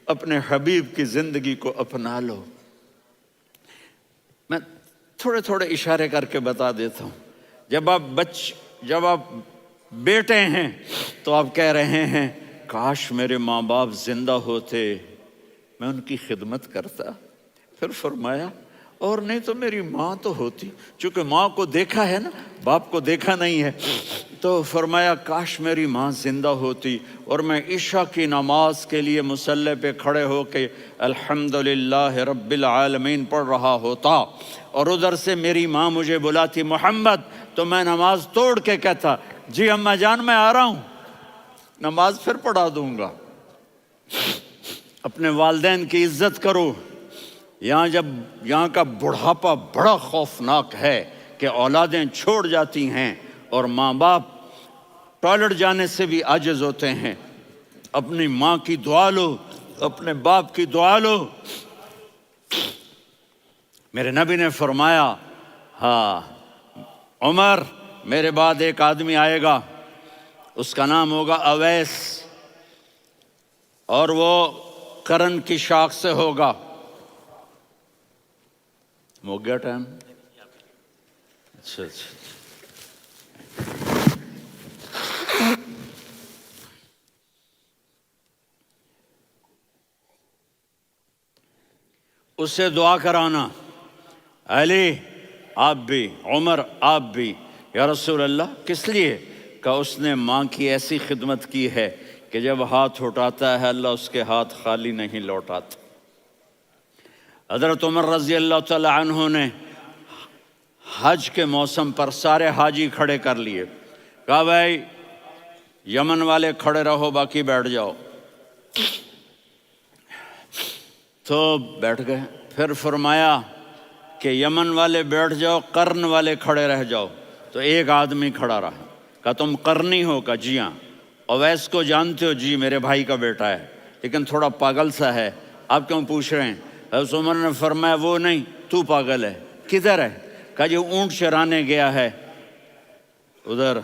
اپنے حبیب کی زندگی کو اپنا لو۔ میں تھوڑے تھوڑے اشارے کر کے بتا دیتا ہوں۔ جب آپ بیٹے ہیں تو آپ کہہ رہے ہیں کاش میرے ماں باپ زندہ ہوتے، میں ان کی خدمت کرتا۔ پھر فرمایا اور نہیں تو میری ماں تو ہوتی، چونکہ ماں کو دیکھا ہے نا، باپ کو دیکھا نہیں ہے، تو فرمایا کاش میری ماں زندہ ہوتی اور میں عشاء کی نماز کے لیے مصلی پہ کھڑے ہو کے الحمدللہ رب العالمین پڑھ رہا ہوتا، اور ادھر سے میری ماں مجھے بلاتی محمد، تو میں نماز توڑ کے کہتا جی اماں جان میں آ رہا ہوں، نماز پھر پڑھا دوں گا۔ اپنے والدین کی عزت کرو۔ یہاں کا بڑھاپا بڑا خوفناک ہے کہ اولادیں چھوڑ جاتی ہیں اور ماں باپ ٹوائلٹ جانے سے بھی عاجز ہوتے ہیں۔ اپنی ماں کی دعا لو، اپنے باپ کی دعا لو۔ میرے نبی نے فرمایا ہاں عمر میرے بعد ایک آدمی آئے گا، اس کا نام ہوگا اویس، اور وہ قرن کی شاخ سے ہوگا۔ ہو گیا ٹائم؟ اچھا اس سے دعا کرانا، علی آپ بھی، عمر آپ بھی، یا رسول اللہ کس لیے؟ کہ اس نے ماں کی ایسی خدمت کی ہے کہ جب ہاتھ اٹھاتا ہے اللہ اس کے ہاتھ خالی نہیں لوٹاتا۔ حضرت عمر رضی اللہ تعالی عنہ نے حج کے موسم پر سارے حاجی کھڑے کر لیے، کہا بھائی یمن والے کھڑے رہو باقی بیٹھ جاؤ، تو بیٹھ گئے۔ پھر فرمایا کہ یمن والے بیٹھ جاؤ، قرن والے کھڑے رہ جاؤ، تو ایک آدمی کھڑا رہا۔ کہا تم قرنی ہو؟ کہا جی ہاں۔ اویس کو جانتے ہو؟ جی میرے بھائی کا بیٹا ہے لیکن تھوڑا پاگل سا ہے، آپ کیوں پوچھ رہے ہیں؟ حضرت عمر نے فرمایا وہ نہیں، تو پاگل ہے۔ کدھر ہے؟ کہا جی اونٹ چرانے گیا ہے ادھر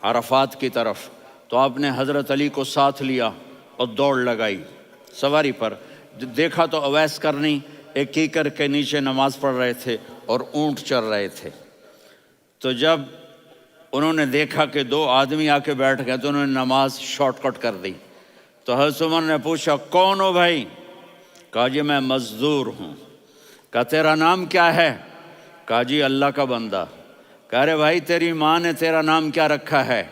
عرفات کی طرف۔ تو آپ نے حضرت علی کو ساتھ لیا اور دوڑ لگائی سواری پر۔ دیکھا تو اویس کرنی ایک کیکر کے نیچے نماز پڑھ رہے تھے اور اونٹ چر رہے تھے۔ تو جب انہوں نے دیکھا کہ 2 آدمی آ کے بیٹھ گئے تو انہوں نے نماز شارٹ کٹ کر دی۔ تو حضرت عمر نے پوچھا کون ہو بھائی؟ کہا جی میں مزدور ہوں۔ کہا تیرا نام کیا ہے؟ کہا جی اللہ کا بندہ۔ کہا رے بھائی تیری ماں نے تیرا نام کیا رکھا ہے؟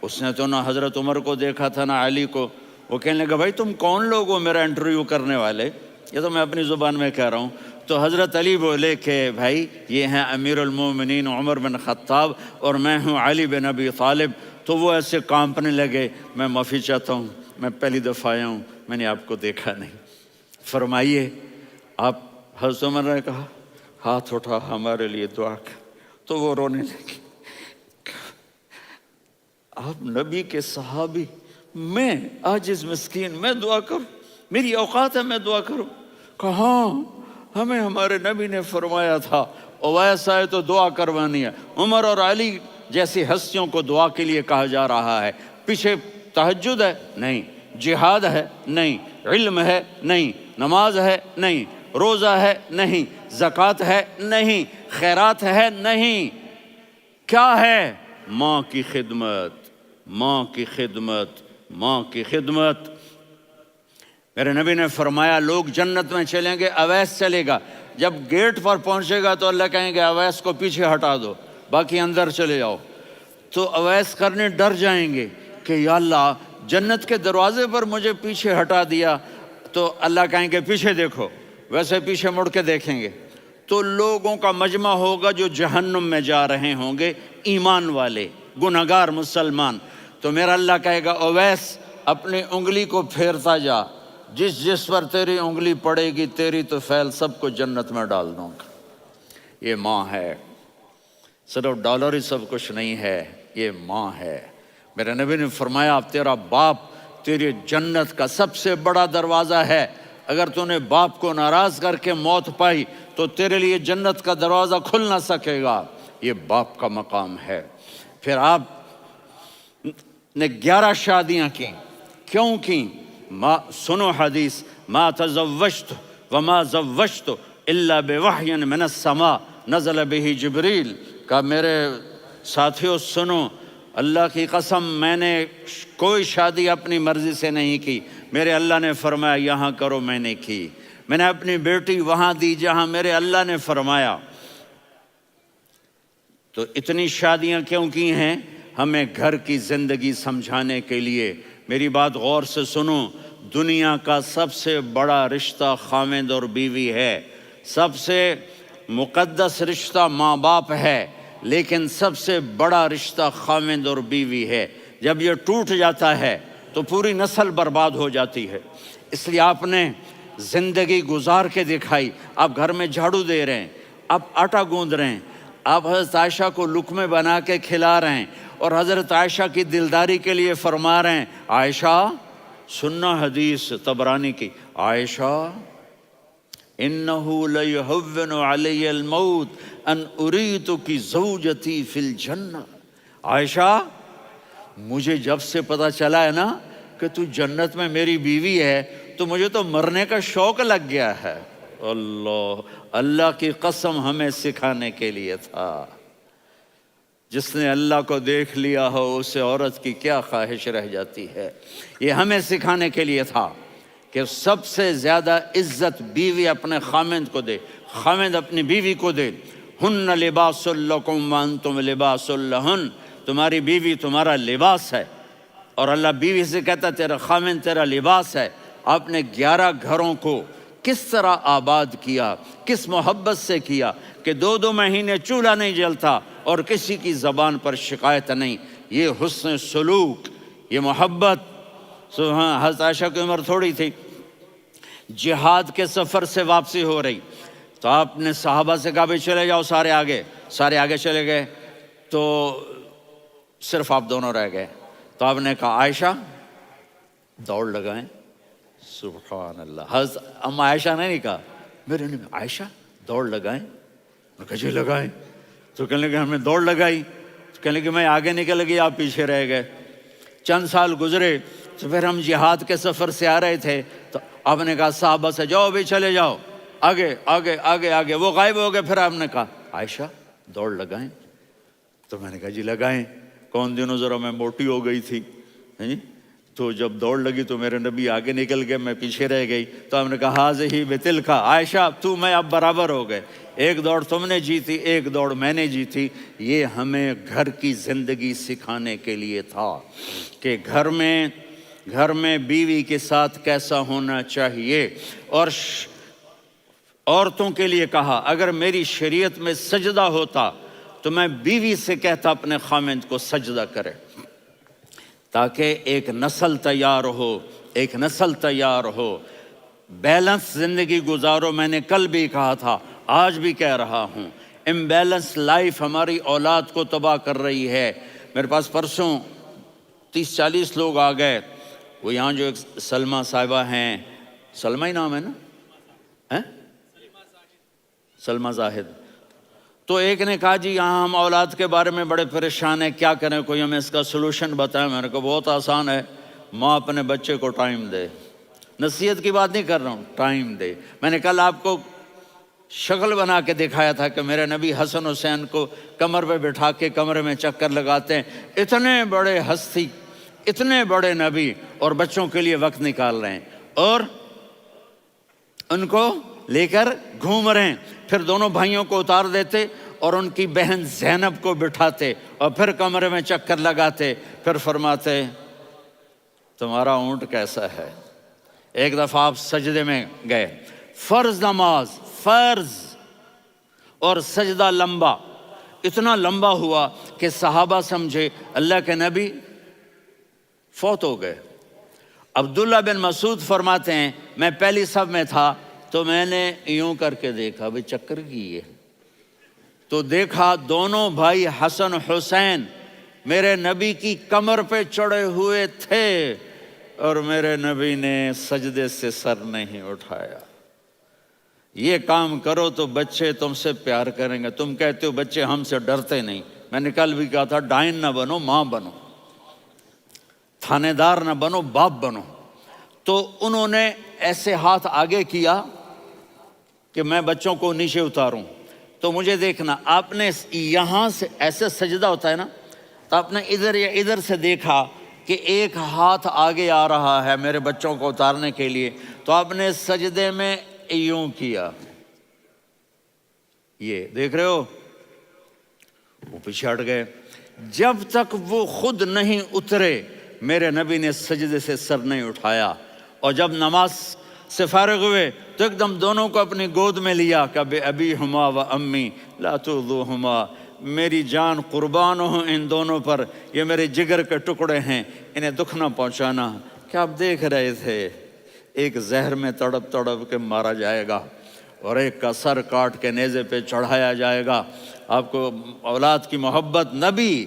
اس نے تو نہ حضرت عمر کو دیکھا تھا نہ علی کو۔ وہ کہنے لگا بھائی تم کون لوگ ہو میرا انٹرویو کرنے والے؟ یہ تو میں اپنی زبان میں کہہ رہا ہوں۔ تو حضرت علی بولے کہ بھائی یہ ہیں امیر المومنین عمر بن خطاب اور میں ہوں علی بن ابی طالب۔ تو وہ ایسے کانپنے لگے، میں معافی چاہتا ہوں، میں پہلی دفعہ آیا ہوں، میں نے آپ کو دیکھا نہیں، فرمائیے آپ۔ حضرت عمر نے کہا ہاتھ اٹھا ہمارے لیے دعا کر۔ تو وہ رونے لگے۔ آپ نبی کے صحابی، میں عاجز مسکین، میں دعا کروں؟ میری اوقات ہے میں دعا کروں؟ کہا ہمیں ہمارے نبی نے فرمایا تھا اویس آئے تو دعا کروانی ہے۔ عمر اور علی جیسی ہستیوں کو دعا کے لیے کہا جا رہا ہے۔ پیچھے تہجد ہے؟ نہیں۔ جہاد ہے؟ نہیں۔ علم ہے؟ نہیں۔ نماز ہے؟ نہیں۔ روزہ ہے؟ نہیں۔ زکوٰۃ ہے؟ نہیں۔ خیرات ہے؟ نہیں۔ کیا ہے؟ ماں کی خدمت، ماں کی خدمت، ماں کی خدمت۔ میرے نبی نے فرمایا لوگ جنت میں چلیں گے، اویس چلے گا، جب گیٹ پر پہنچے گا تو اللہ کہیں گے اویس کو پیچھے ہٹا دو، باقی اندر چلے جاؤ۔ تو اویس کرنے ڈر جائیں گے کہ یا اللہ جنت کے دروازے پر مجھے پیچھے ہٹا دیا، تو اللہ کہیں گے پیچھے دیکھو، ویسے پیچھے مڑ کے دیکھیں گے تو لوگوں کا مجمع ہوگا جو جہنم میں جا رہے ہوں گے، ایمان والے، گنہگار مسلمان۔ تو میرا اللہ کہے گا اویس اپنی انگلی کو پھیرتا جا، جس جس پر تیری انگلی پڑے گی تیری تو فیل سب کو جنت میں ڈال دوں گا۔ یہ ماں ہے، صرف ڈالر ہی سب کچھ نہیں ہے، یہ ماں ہے۔ میرے نبی نے فرمایا تیرا باپ تیری جنت کا سب سے بڑا دروازہ ہے، اگر تو نے باپ کو ناراض کر کے موت پائی تو تیرے لیے جنت کا دروازہ کھل نہ سکے گا۔ یہ باپ کا مقام ہے۔ پھر آپ نے 11 شادیاں کی، کیوں کی؟ سنو حدیث، ما تزوجت وما زوجت الا بوحی من السماء نزل به جبریل۔ کہ میرے ساتھیوں سنو، اللہ کی قسم میں نے کوئی شادی اپنی مرضی سے نہیں کی، میرے اللہ نے فرمایا یہاں کرو، میں نے کی۔ میں نے اپنی بیٹی وہاں دی جہاں میرے اللہ نے فرمایا۔ تو اتنی شادیاں کیوں کی ہیں؟ ہمیں گھر کی زندگی سمجھانے کے لیے۔ میری بات غور سے سنو، دنیا کا سب سے بڑا رشتہ خاوند اور بیوی ہے، سب سے مقدس رشتہ ماں باپ ہے، لیکن سب سے بڑا رشتہ خاوند اور بیوی ہے۔ جب یہ ٹوٹ جاتا ہے تو پوری نسل برباد ہو جاتی ہے۔ اس لیے آپ نے زندگی گزار کے دکھائی۔ آپ گھر میں جھاڑو دے رہے ہیں، آپ آٹا گوندھ رہے ہیں، آپ حضرت عائشہ کو لقمے بنا کے کھلا رہے ہیں، اور حضرت عائشہ کی دلداری کے لیے فرما رہے ہیں عائشہ، سننا حدیث طبرانی کی، عائشہ انہو لیہون علی الموت ان اریتک زوجتی فی الجنہ۔ عائشہ مجھے جب سے پتا چلا ہے نا کہ تو جنت میں میری بیوی ہے تو مجھے تو مرنے کا شوق لگ گیا ہے۔ اللہ کی قسم ہمیں سکھانے کے لیے تھا۔ جس نے اللہ کو دیکھ لیا ہو اسے عورت کی کیا خواہش رہ جاتی ہے۔ یہ ہمیں سکھانے کے لیے تھا کہ سب سے زیادہ عزت بیوی اپنے خاوند کو دے، خاوند اپنی بیوی کو دے۔ ہن لباس لکم وانتم لباس لہن، تمہاری بیوی تمہارا لباس ہے، اور اللہ بیوی سے کہتا تیرا خاوند تیرا لباس ہے۔ آپ نے 11 گھروں کو کس طرح آباد کیا، کس محبت سے کیا کہ 2 مہینے چولہا نہیں جلتا اور کسی کی زبان پر شکایت نہیں۔ یہ حسن سلوک، یہ محبت۔ حضرت عائشہ کی عمر تھوڑی تھی، جہاد کے سفر سے واپسی ہو رہی، تو آپ نے صحابہ سے کہا بھی چلے جاؤ سارے آگے چلے گئے، تو صرف آپ دونوں رہ گئے۔ تو آپ نے کہا عائشہ دوڑ لگائیں۔ سبحان اللہ، حضرت اما عائشہ نے نہیں کہا، میرے نے عائشہ دوڑ لگائیں، میں کہا جی لگائیں۔ تو کہنے لگے ہمیں دوڑ لگائی، تو کہنے لگے میں آگے نکل گئی آپ پیچھے رہ گئے۔ چند سال گزرے تو پھر ہم جہاد کے سفر سے آ رہے تھے، تو آپ نے کہا صحابہ سے جاؤ بھی چلے جاؤ آگے آگے آگے آگے، وہ غائب ہو گئے۔ پھر آپ نے کہا عائشہ دوڑ لگائیں، تو میں نے کہا جی لگائیں۔ کون دنوں ذرا میں موٹی ہو گئی تھی، تو جب دوڑ لگی تو میرے نبی آگے نکل گئے، میں پیچھے رہ گئی۔ تو ہم نے کہا ہاذہ بتلک، عائشہ تو میں اب برابر ہو گئے، ایک دوڑ تم نے جیتی ایک دوڑ میں نے جیتی۔ یہ ہمیں گھر کی زندگی سکھانے کے لیے تھا کہ گھر میں بیوی کے ساتھ کیسا ہونا چاہیے۔ اور عورتوں کے لیے کہا اگر میری شریعت میں سجدہ ہوتا تو میں بیوی سے کہتا اپنے خاوند کو سجدہ کرے، تاکہ ایک نسل تیار ہو، بیلنس زندگی گزارو۔ میں نے کل بھی کہا تھا، آج بھی کہہ رہا ہوں، امبیلنس لائف ہماری اولاد کو تباہ کر رہی ہے۔ میرے پاس پرسوں 30-40 لوگ آ گئے، وہ یہاں جو ایک سلمہ صاحبہ ہیں، سلمہ ہی نام ہے نا، سلمہ زاہد. تو ایک نے کہا جی یہاں ہم اولاد کے بارے میں بڑے پریشان ہیں، کیا کریں، کوئی ہمیں اس کا سلوشن بتائیں. میں نے کہا بہت آسان ہے، ماں اپنے بچے کو ٹائم دے. نصیحت کی بات نہیں کر رہا ہوں، ٹائم دے. میں نے کل آپ کو شکل بنا کے دکھایا تھا کہ میرے نبی حسن حسین کو کمر پہ بٹھا کے کمرے میں چکر لگاتے ہیں. اتنے بڑے ہستی، اتنے بڑے نبی، اور بچوں کے لیے وقت نکال رہے ہیں اور ان کو لے کر گھوم رہے ہیں. پھر دونوں بھائیوں کو اتار دیتے اور ان کی بہن زینب کو بٹھاتے اور پھر کمرے میں چکر لگاتے. پھر فرماتے تمہارا اونٹ کیسا ہے. ایک دفعہ آپ سجدے میں گئے، فرض نماز، فرض، اور سجدہ لمبا، اتنا لمبا ہوا کہ صحابہ سمجھے اللہ کے نبی فوت ہو گئے. عبداللہ بن مسعود فرماتے ہیں میں پہلی صف میں تھا تو میں نے یوں کر کے دیکھا، بھئی چکر کی ہے، تو دیکھا دونوں بھائی حسن حسین میرے نبی کی کمر پہ چڑھے ہوئے تھے اور میرے نبی نے سجدے سے سر نہیں اٹھایا. یہ کام کرو تو بچے تم سے پیار کریں گے. تم کہتے ہو بچے ہم سے ڈرتے نہیں. میں نے کل بھی کہا تھا ڈائن نہ بنو، ماں بنو، تھانے دار نہ بنو، باپ بنو. تو انہوں نے ایسے ہاتھ آگے کیا کہ میں بچوں کو نیچے اتاروں. تو مجھے دیکھنا، آپ نے یہاں سے ایسے سجدہ ہوتا ہے نا، تو آپ نے ادھر یا ادھر سے دیکھا کہ ایک ہاتھ آگے آ رہا ہے میرے بچوں کو اتارنے کے لیے، تو آپ نے سجدے میں یوں کیا. یہ دیکھ رہے ہو، وہ پیچھے ہٹ گئے. جب تک وہ خود نہیں اترے میرے نبی نے سجدے سے سر نہیں اٹھایا. اور جب نماز سے فارغ ہوئے تو ایک دم دونوں کو اپنی گود میں لیا کہ بے ابی ہما و امی لا تؤذوہما، میری جان قربان ہو ان دونوں پر، یہ میرے جگر کے ٹکڑے ہیں، انہیں دکھ نہ پہنچانا. کیا آپ دیکھ رہے تھے ایک زہر میں تڑپ تڑپ کے مارا جائے گا اور ایک کا سر کاٹ کے نیزے پہ چڑھایا جائے گا. آپ کو اولاد کی محبت. نبی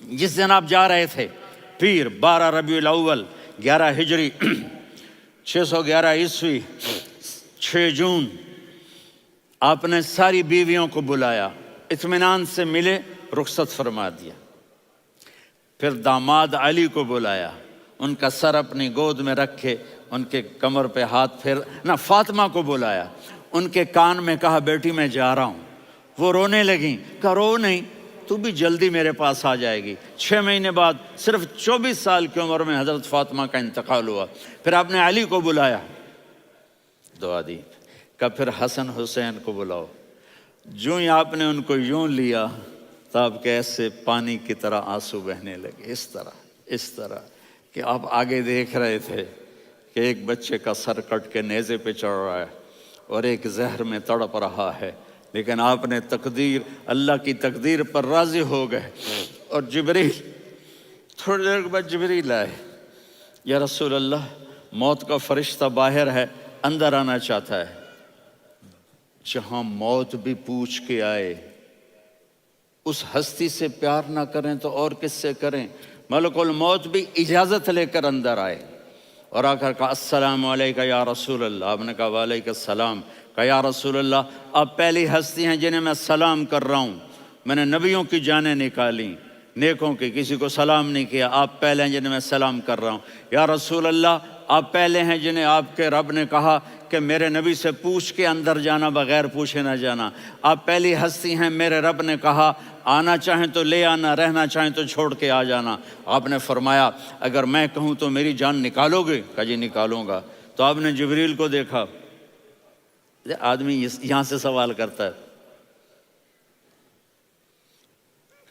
جس دن آپ جا رہے تھے پیر 12 ربیع الاول 11 ہجری 611 عیسوی 6 جون، آپ نے ساری بیویوں کو بلایا، اطمینان سے ملے، رخصت فرما دیا. پھر داماد علی کو بلایا، ان کا سر اپنی گود میں رکھے، ان کے کمر پہ ہاتھ پھیر نہ. فاطمہ کو بلایا، ان کے کان میں کہا بیٹی میں جا رہا ہوں. وہ رونے لگیں، کہا رو نہیں، تو بھی جلدی میرے پاس آ جائے گی. 6 مہینے بعد صرف 24 سال کی عمر میں حضرت فاطمہ کا انتقال ہوا. پھر آپ نے علی کو بلایا، دعا دی. کہ پھر حسن حسین کو بلاؤ. جو ہی آپ نے ان کو یوں لیا تو آپ کے ایسے پانی کی طرح آنسو بہنے لگے. اس طرح کہ آپ آگے دیکھ رہے تھے کہ ایک بچے کا سر کٹ کے نیزے پہ چڑھ رہا ہے اور ایک زہر میں تڑپ رہا ہے، لیکن آپ نے تقدیر، اللہ کی تقدیر پر راضی ہو گئے. اور جبریل تھوڑی دیر کے بعد جبریل آئے، یا رسول اللہ موت کا فرشتہ باہر ہے، اندر آنا چاہتا ہے. جہاں موت بھی پوچھ کے آئے، اس ہستی سے پیار نہ کریں تو اور کس سے کریں. ملک الموت بھی اجازت لے کر اندر آئے اور آ کر کہا السلام علیکہ یا رسول اللہ. آپ نے کہا وعلیکم السلام. کہا یا رسول اللہ آپ پہلی ہستی ہیں جنہیں میں سلام کر رہا ہوں. میں نے نبیوں کی جانیں نکالیں، نیکوں کی، کسی کو سلام نہیں کیا. آپ پہلے ہیں جنہیں میں سلام کر رہا ہوں. یا رسول اللہ آپ پہلے ہیں جنہیں آپ کے رب نے کہا کہ میرے نبی سے پوچھ کے اندر جانا، بغیر پوچھے نہ جانا. آپ پہلی ہستی ہیں میرے رب نے کہا آنا چاہیں تو لے آنا، رہنا چاہیں تو چھوڑ کے آ جانا. آپ نے فرمایا اگر میں کہوں تو میری جان نکالو گے؟ کہا جی نکالوں گا. تو آپ نے جبریل کو دیکھا. آدمی یہاں سے سوال کرتا ہے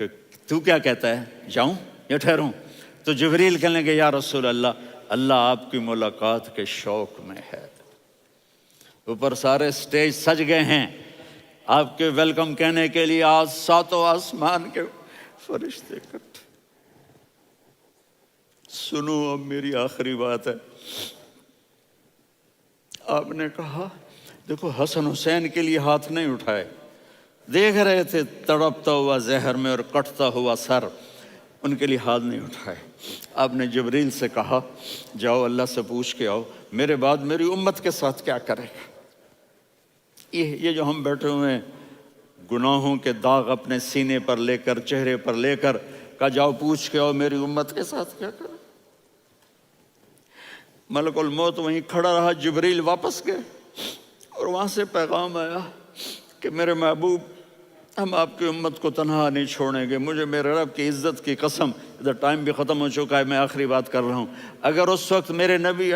کہ تو کیا کہتا ہے، جاؤں یا ٹھہروں؟ تو جبریل کہنے لگے یا رسول اللہ اللہ آپ کی ملاقات کے شوق میں ہے. اوپر سارے سٹیج سج گئے ہیں آپ کے ویلکم کہنے کے لیے. آج 7 آسمان کے فرشتے اکٹھے. سنو اب میری آخری بات ہے. آپ نے کہا دیکھو حسن حسین کے لیے ہاتھ نہیں اٹھائے، دیکھ رہے تھے تڑپتا ہوا زہر میں اور کٹتا ہوا سر، ان کے لیے ہاتھ نہیں اٹھائے. آپ نے جبریل سے کہا جاؤ اللہ سے پوچھ کے آؤ میرے بعد میری امت کے ساتھ کیا کرے گا. یہ جو ہم بیٹھے ہوئے ہیں گناہوں کے داغ اپنے سینے پر لے کر چہرے پر لے کر کہا جاؤ پوچھ کے آؤ میری امت کے ساتھ کیا کریں. ملک الموت وہیں کھڑا رہا، جبریل واپس گئے اور وہاں سے پیغام آیا کہ میرے محبوب ہم آپ کی امت کو تنہا نہیں چھوڑیں گے. مجھے میرے رب کی عزت کی قسم، ادھر ٹائم بھی ختم ہو چکا ہے، میں آخری بات کر رہا ہوں، اگر اس وقت میرے نبی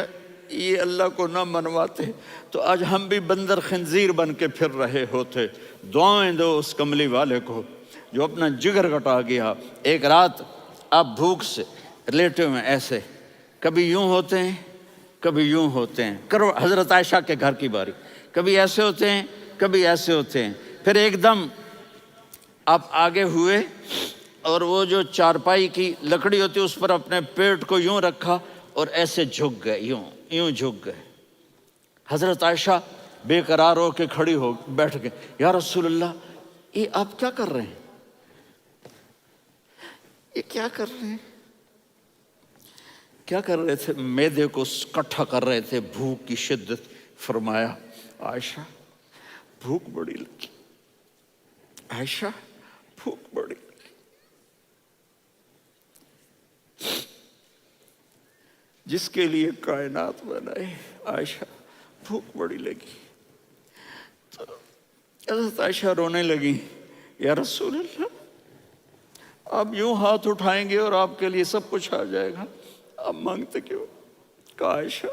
یہ اللہ کو نہ منواتے تو آج ہم بھی بندر خنزیر بن کے پھر رہے ہوتے. دعائیں دو اس کملی والے کو جو اپنا جگر کٹا گیا. ایک رات آپ بھوک سے لیٹے ہوئے ایسے، کبھی یوں ہوتے ہیں کبھی یوں ہوتے ہیں. کرو حضرت عائشہ کے گھر کی باری، کبھی ایسے ہوتے ہیں کبھی ایسے ہوتے ہیں. پھر ایک دم آپ آگے ہوئے اور وہ جو چارپائی کی لکڑی ہوتی اس پر اپنے پیٹ کو یوں رکھا اور ایسے جھک گئے، یوں جھک گئے. حضرت عائشہ بے قرار ہو کے کھڑی ہو بیٹھ گئے. یا رسول اللہ یہ آپ کیا کر رہے ہیں؟ یہ کیا کر رہے ہیں؟ کیا کر رہے تھے؟ معدے کو کٹھا کر رہے تھے، بھوک کی شدت. فرمایا عائشہ بھوک بڑی لگی، عائشہ بھوک بڑی لگی. جس کے لیے کائنات بنائے عائشہ بھوک بڑی لگی. تو حضرت عائشہ رونے لگی. یا رسول اللہ آپ یوں ہاتھ اٹھائیں گے اور آپ کے لیے سب کچھ آ جائے گا، آپ مانگتے کیوں؟ کہا عائشہ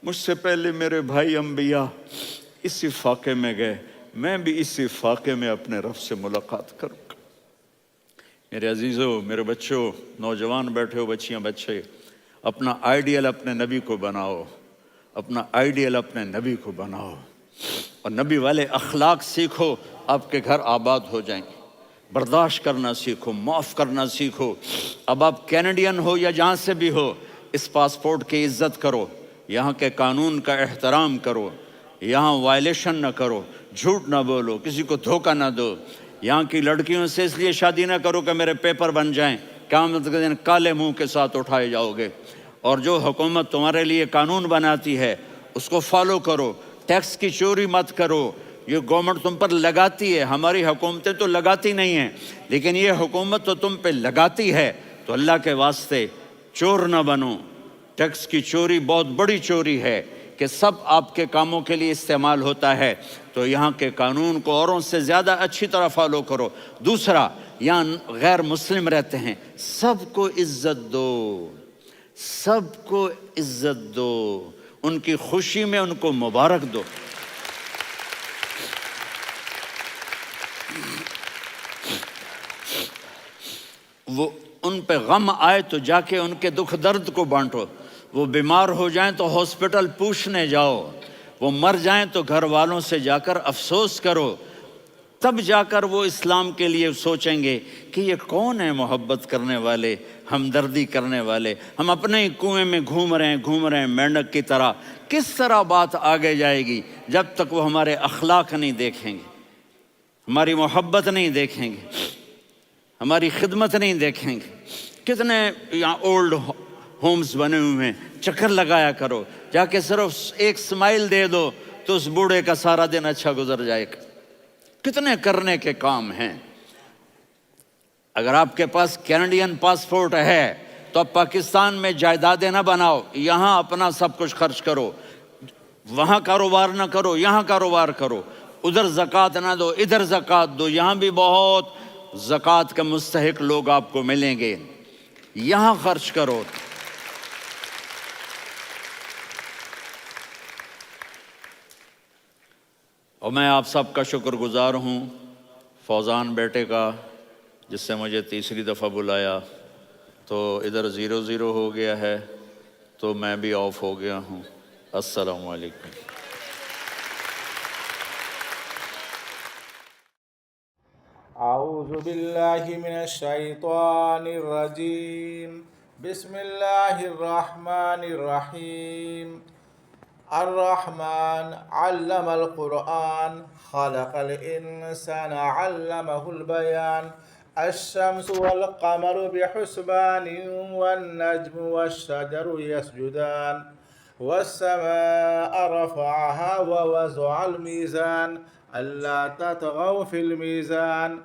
مجھ سے پہلے میرے بھائی انبیاء اسی فاقے میں گئے، میں بھی اسی فاقے میں اپنے رب سے ملاقات کروں گا. میرے عزیزوں، میرے بچوں، نوجوان بیٹھے ہو، بچیاں بچے، اپنا آئیڈیل اپنے نبی کو بناؤ، اپنا آئیڈیل اپنے نبی کو بناؤ اور نبی والے اخلاق سیکھو، آپ کے گھر آباد ہو جائیں گے. برداشت کرنا سیکھو، معاف کرنا سیکھو. اب آپ کینیڈین ہو یا جہاں سے بھی ہو، اس پاسپورٹ کی عزت کرو، یہاں کے قانون کا احترام کرو، یہاں وائلیشن نہ کرو، جھوٹ نہ بولو، کسی کو دھوکہ نہ دو. یہاں کی لڑکیوں سے اس لیے شادی نہ کرو کہ میرے پیپر بن جائیں، قیامت کے دن کالے منہ کے ساتھ اٹھائے جاؤ گے. اور جو حکومت تمہارے لیے قانون بناتی ہے اس کو فالو کرو. ٹیکس کی چوری مت کرو، یہ گورنمنٹ تم پر لگاتی ہے، ہماری حکومتیں تو لگاتی نہیں ہیں لیکن یہ حکومت تو تم پہ لگاتی ہے. تو اللہ کے واسطے چور نہ بنو. ٹیکس کی چوری بہت بڑی چوری ہے کہ سب آپ کے کاموں کے لیے استعمال ہوتا ہے. تو یہاں کے قانون کو اوروں سے زیادہ اچھی طرح فالو کرو. دوسرا، یہاں غیر مسلم رہتے ہیں، سب کو عزت دو، سب کو عزت دو، ان کی خوشی میں ان کو مبارک دو. وہ ان پہ غم آئے تو جا کے ان کے دکھ درد کو بانٹو. وہ بیمار ہو جائیں تو ہاسپٹل پوچھنے جاؤ، وہ مر جائیں تو گھر والوں سے جا کر افسوس کرو. تب جا کر وہ اسلام کے لیے سوچیں گے کہ یہ کون ہے محبت کرنے والے، ہمدردی کرنے والے. ہم اپنے ہی کنویں میں گھوم رہے ہیں مینڈک کی طرح. کس طرح بات آگے جائے گی جب تک وہ ہمارے اخلاق نہیں دیکھیں گے، ہماری محبت نہیں دیکھیں گے، ہماری خدمت نہیں دیکھیں گے. کتنے یہاں اولڈ ہومز بنے ہوئے ہیں، چکر لگایا کرو، جا کے صرف ایک سمائل دے دو تو اس بوڑھے کا سارا دن اچھا گزر جائے گا. کتنے کرنے کے کام ہیں. اگر آپ کے پاس کینیڈین پاسپورٹ ہے تو اب پاکستان میں جائیدادیں نہ بناؤ، یہاں اپنا سب کچھ خرچ کرو. وہاں کاروبار نہ کرو، یہاں کاروبار کرو. ادھر زکوٰۃ نہ دو، ادھر زکوٰۃ دو. یہاں بھی بہت زکوٰۃ کے مستحق لوگ آپ کو ملیں گے، یہاں خرچ کرو. اور میں آپ سب کا شکر گزار ہوں، فوزان بیٹے کا جس سے مجھے تیسری دفعہ بلایا. تو ادھر 0-0 ہو گیا ہے تو میں بھی آف ہو گیا ہوں. السلام علیکم. اعوذ باللہ من الشیطان الرجیم. بسم اللہ الرحمن الرحیم. الرحمن علم القرآن خلق الانسان علمہ البیان. الشمس والقمر بحسبان والنجم والشجر يسجدان والسماء رفعها ووضع الميزان ألا تطغوا في الميزان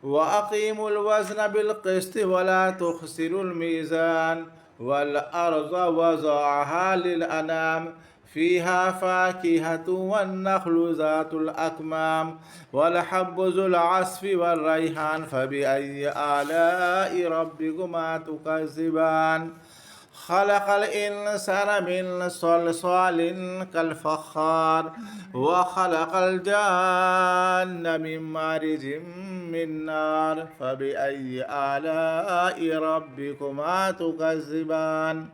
وأقيموا الوزن بالقسط ولا تخسروا الميزان والأرض وضعها للأنام فيها فاكهة والنخل ذات الأكمام والحب ذو العصف والريحان فبأي آلاء ربكما تكذبان خلق الإنسان من صلصال كالفخار وخلق الجان من مارج من نار فبأي آلاء ربكما تكذبان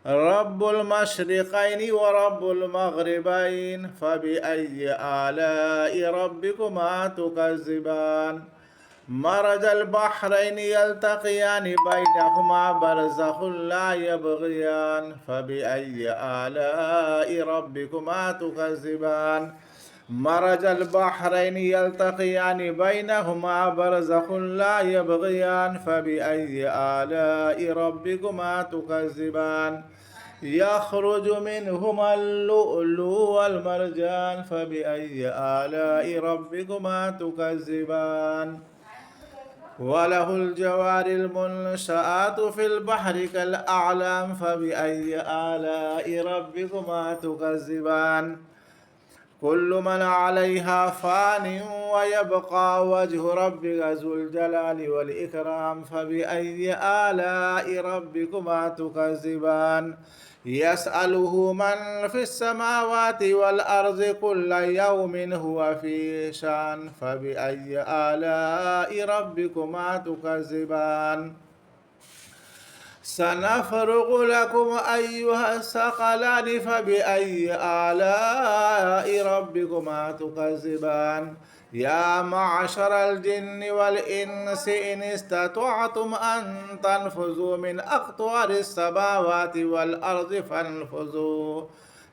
رب المشرقين ورب المغربين فبأي آلاء ربكما تكذبان مرج البحرين يلتقيان بينهما برزخ لا يبغيان فبأي آلاء ربكما تكذبان مرج البحرين يلتقيان بينهما برزخ لا يبغيان فبأي آلاء ربكما تكذبان يخرج منهما اللؤلؤ والمرجان فبأي آلاء ربكما تكذبان وله الجوار المنشآت في البحر كالأعلام فبأي آلاء ربكما تكذبان كل من عليها فان ويبقى وجه ربك ذو الجلال والإكرام فبأي آلاء ربكما تكذبان يسأله من في السماوات والأرض كل يوم هو في شان فبأي آلاء ربكما تكذبان سنفرغ لكم أيها الثقلان فبأي آلاء ربكما تكذبان يا معشر الجن والإنس إن استطعتم أن تنفذوا من أقطار السماوات والأرض فانفذوا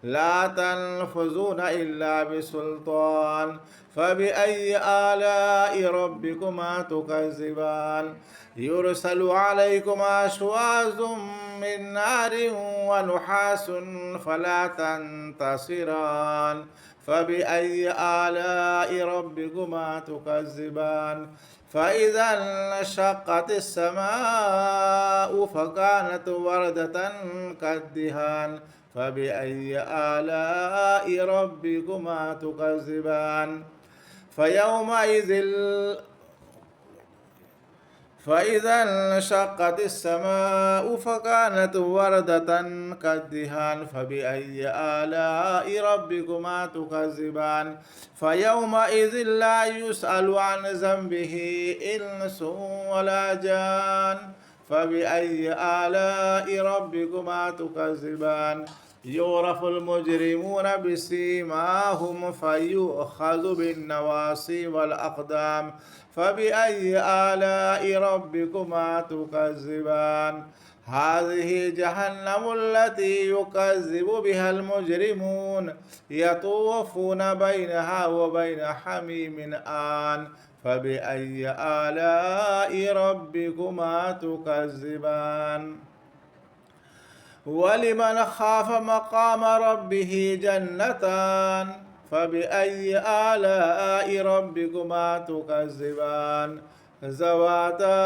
لا تنفذون إلا بسلطان فبأي آلاء ربكما تكذبان يرسل عليكما شواظ من نار ونحاس فلا تنتصران فبأي آلاء ربكما تكذبان فإذا انشقت السماء فكانت وردة كالدهان فبأي آلاء ربكما تكذبان فإذا انشقت السماء فكانت وردة كالدهان فبأي آلاء ربكما تكذبان فيومئذ لا يسأل عن ذنبه إنس ولا جان فبأي آلاء ربكما تكذبان يعرف المجرمون بسيماهم فيؤخذ بالنواصي والأقدام فبأي آلاء ربكما تكذبان هذه جهنم التي يكذب بها المجرمون يطوفون بينها وبين حميم آن فبأي آلاء ربكما تكذبان ولمن خاف مقام ربه جنتان فبأي آلاء ربكما تكذبان ذواتا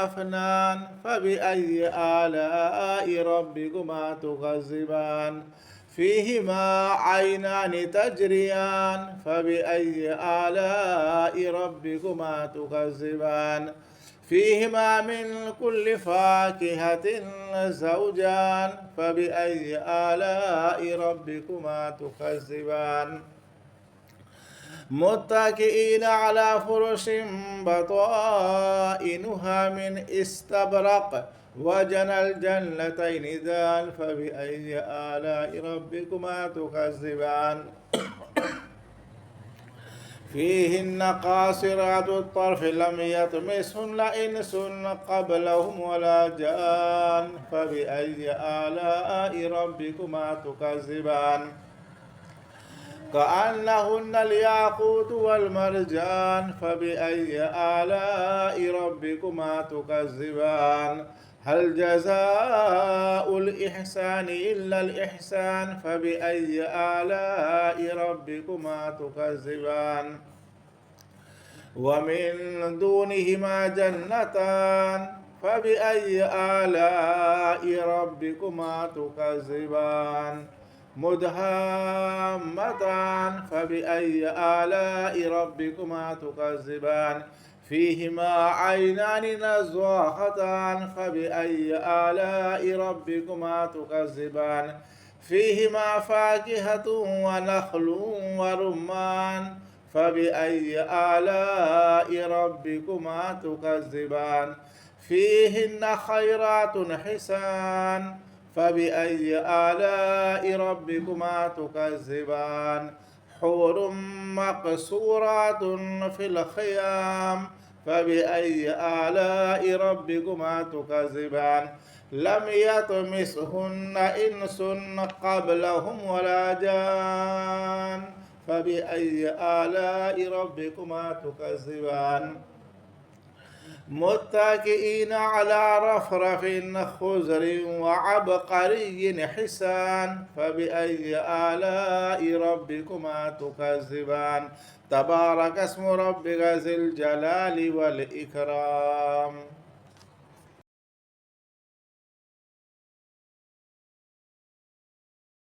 أفنان فبأي آلاء ربكما تكذبان فيهما عينان تجريان فبأي آلاء ربكما تكذبان فيهما من كل فاكهة زوجان فبأي آلاء ربكما تكذبان متكئين على فرش بطائنها من استبرق وجنى الجنتين دان فبأي آلاء ربكما تكذبان فيهن قاصرات الطرف لم يطمسهن إنس قبلهم ولا جان فبأي آلاء ربكما تكذبان كأنهن الياقوت والمرجان فبأي آلاء ربكما تكذبان هل جزاء الإحسان إلا الإحسان فبأي آلاء ربكما تكذبان ومن دونهما جنتان فبأي آلاء ربكما تكذبان مدهامتان فبأي آلاء ربكما تكذبان فيهما عينان نضاختان فبأي آلاء ربكما تكذبان فيهما فاكهة ونخل ورمان فبأي آلاء ربكما تكذبان فيهن خيرات حسان فبأي آلاء ربكما تكذبان حور مقصورات في الخيام فبأي آلاء ربكما تكذبان لم يطمثهن إنس قبلهم ولا جان فبأي آلاء ربكما تكذبان متكئين على رفرف خضر وعبقري حسان فبأي آلاء ربكما تكذبان تبارك اسم ربك ذي الجلال والإكرام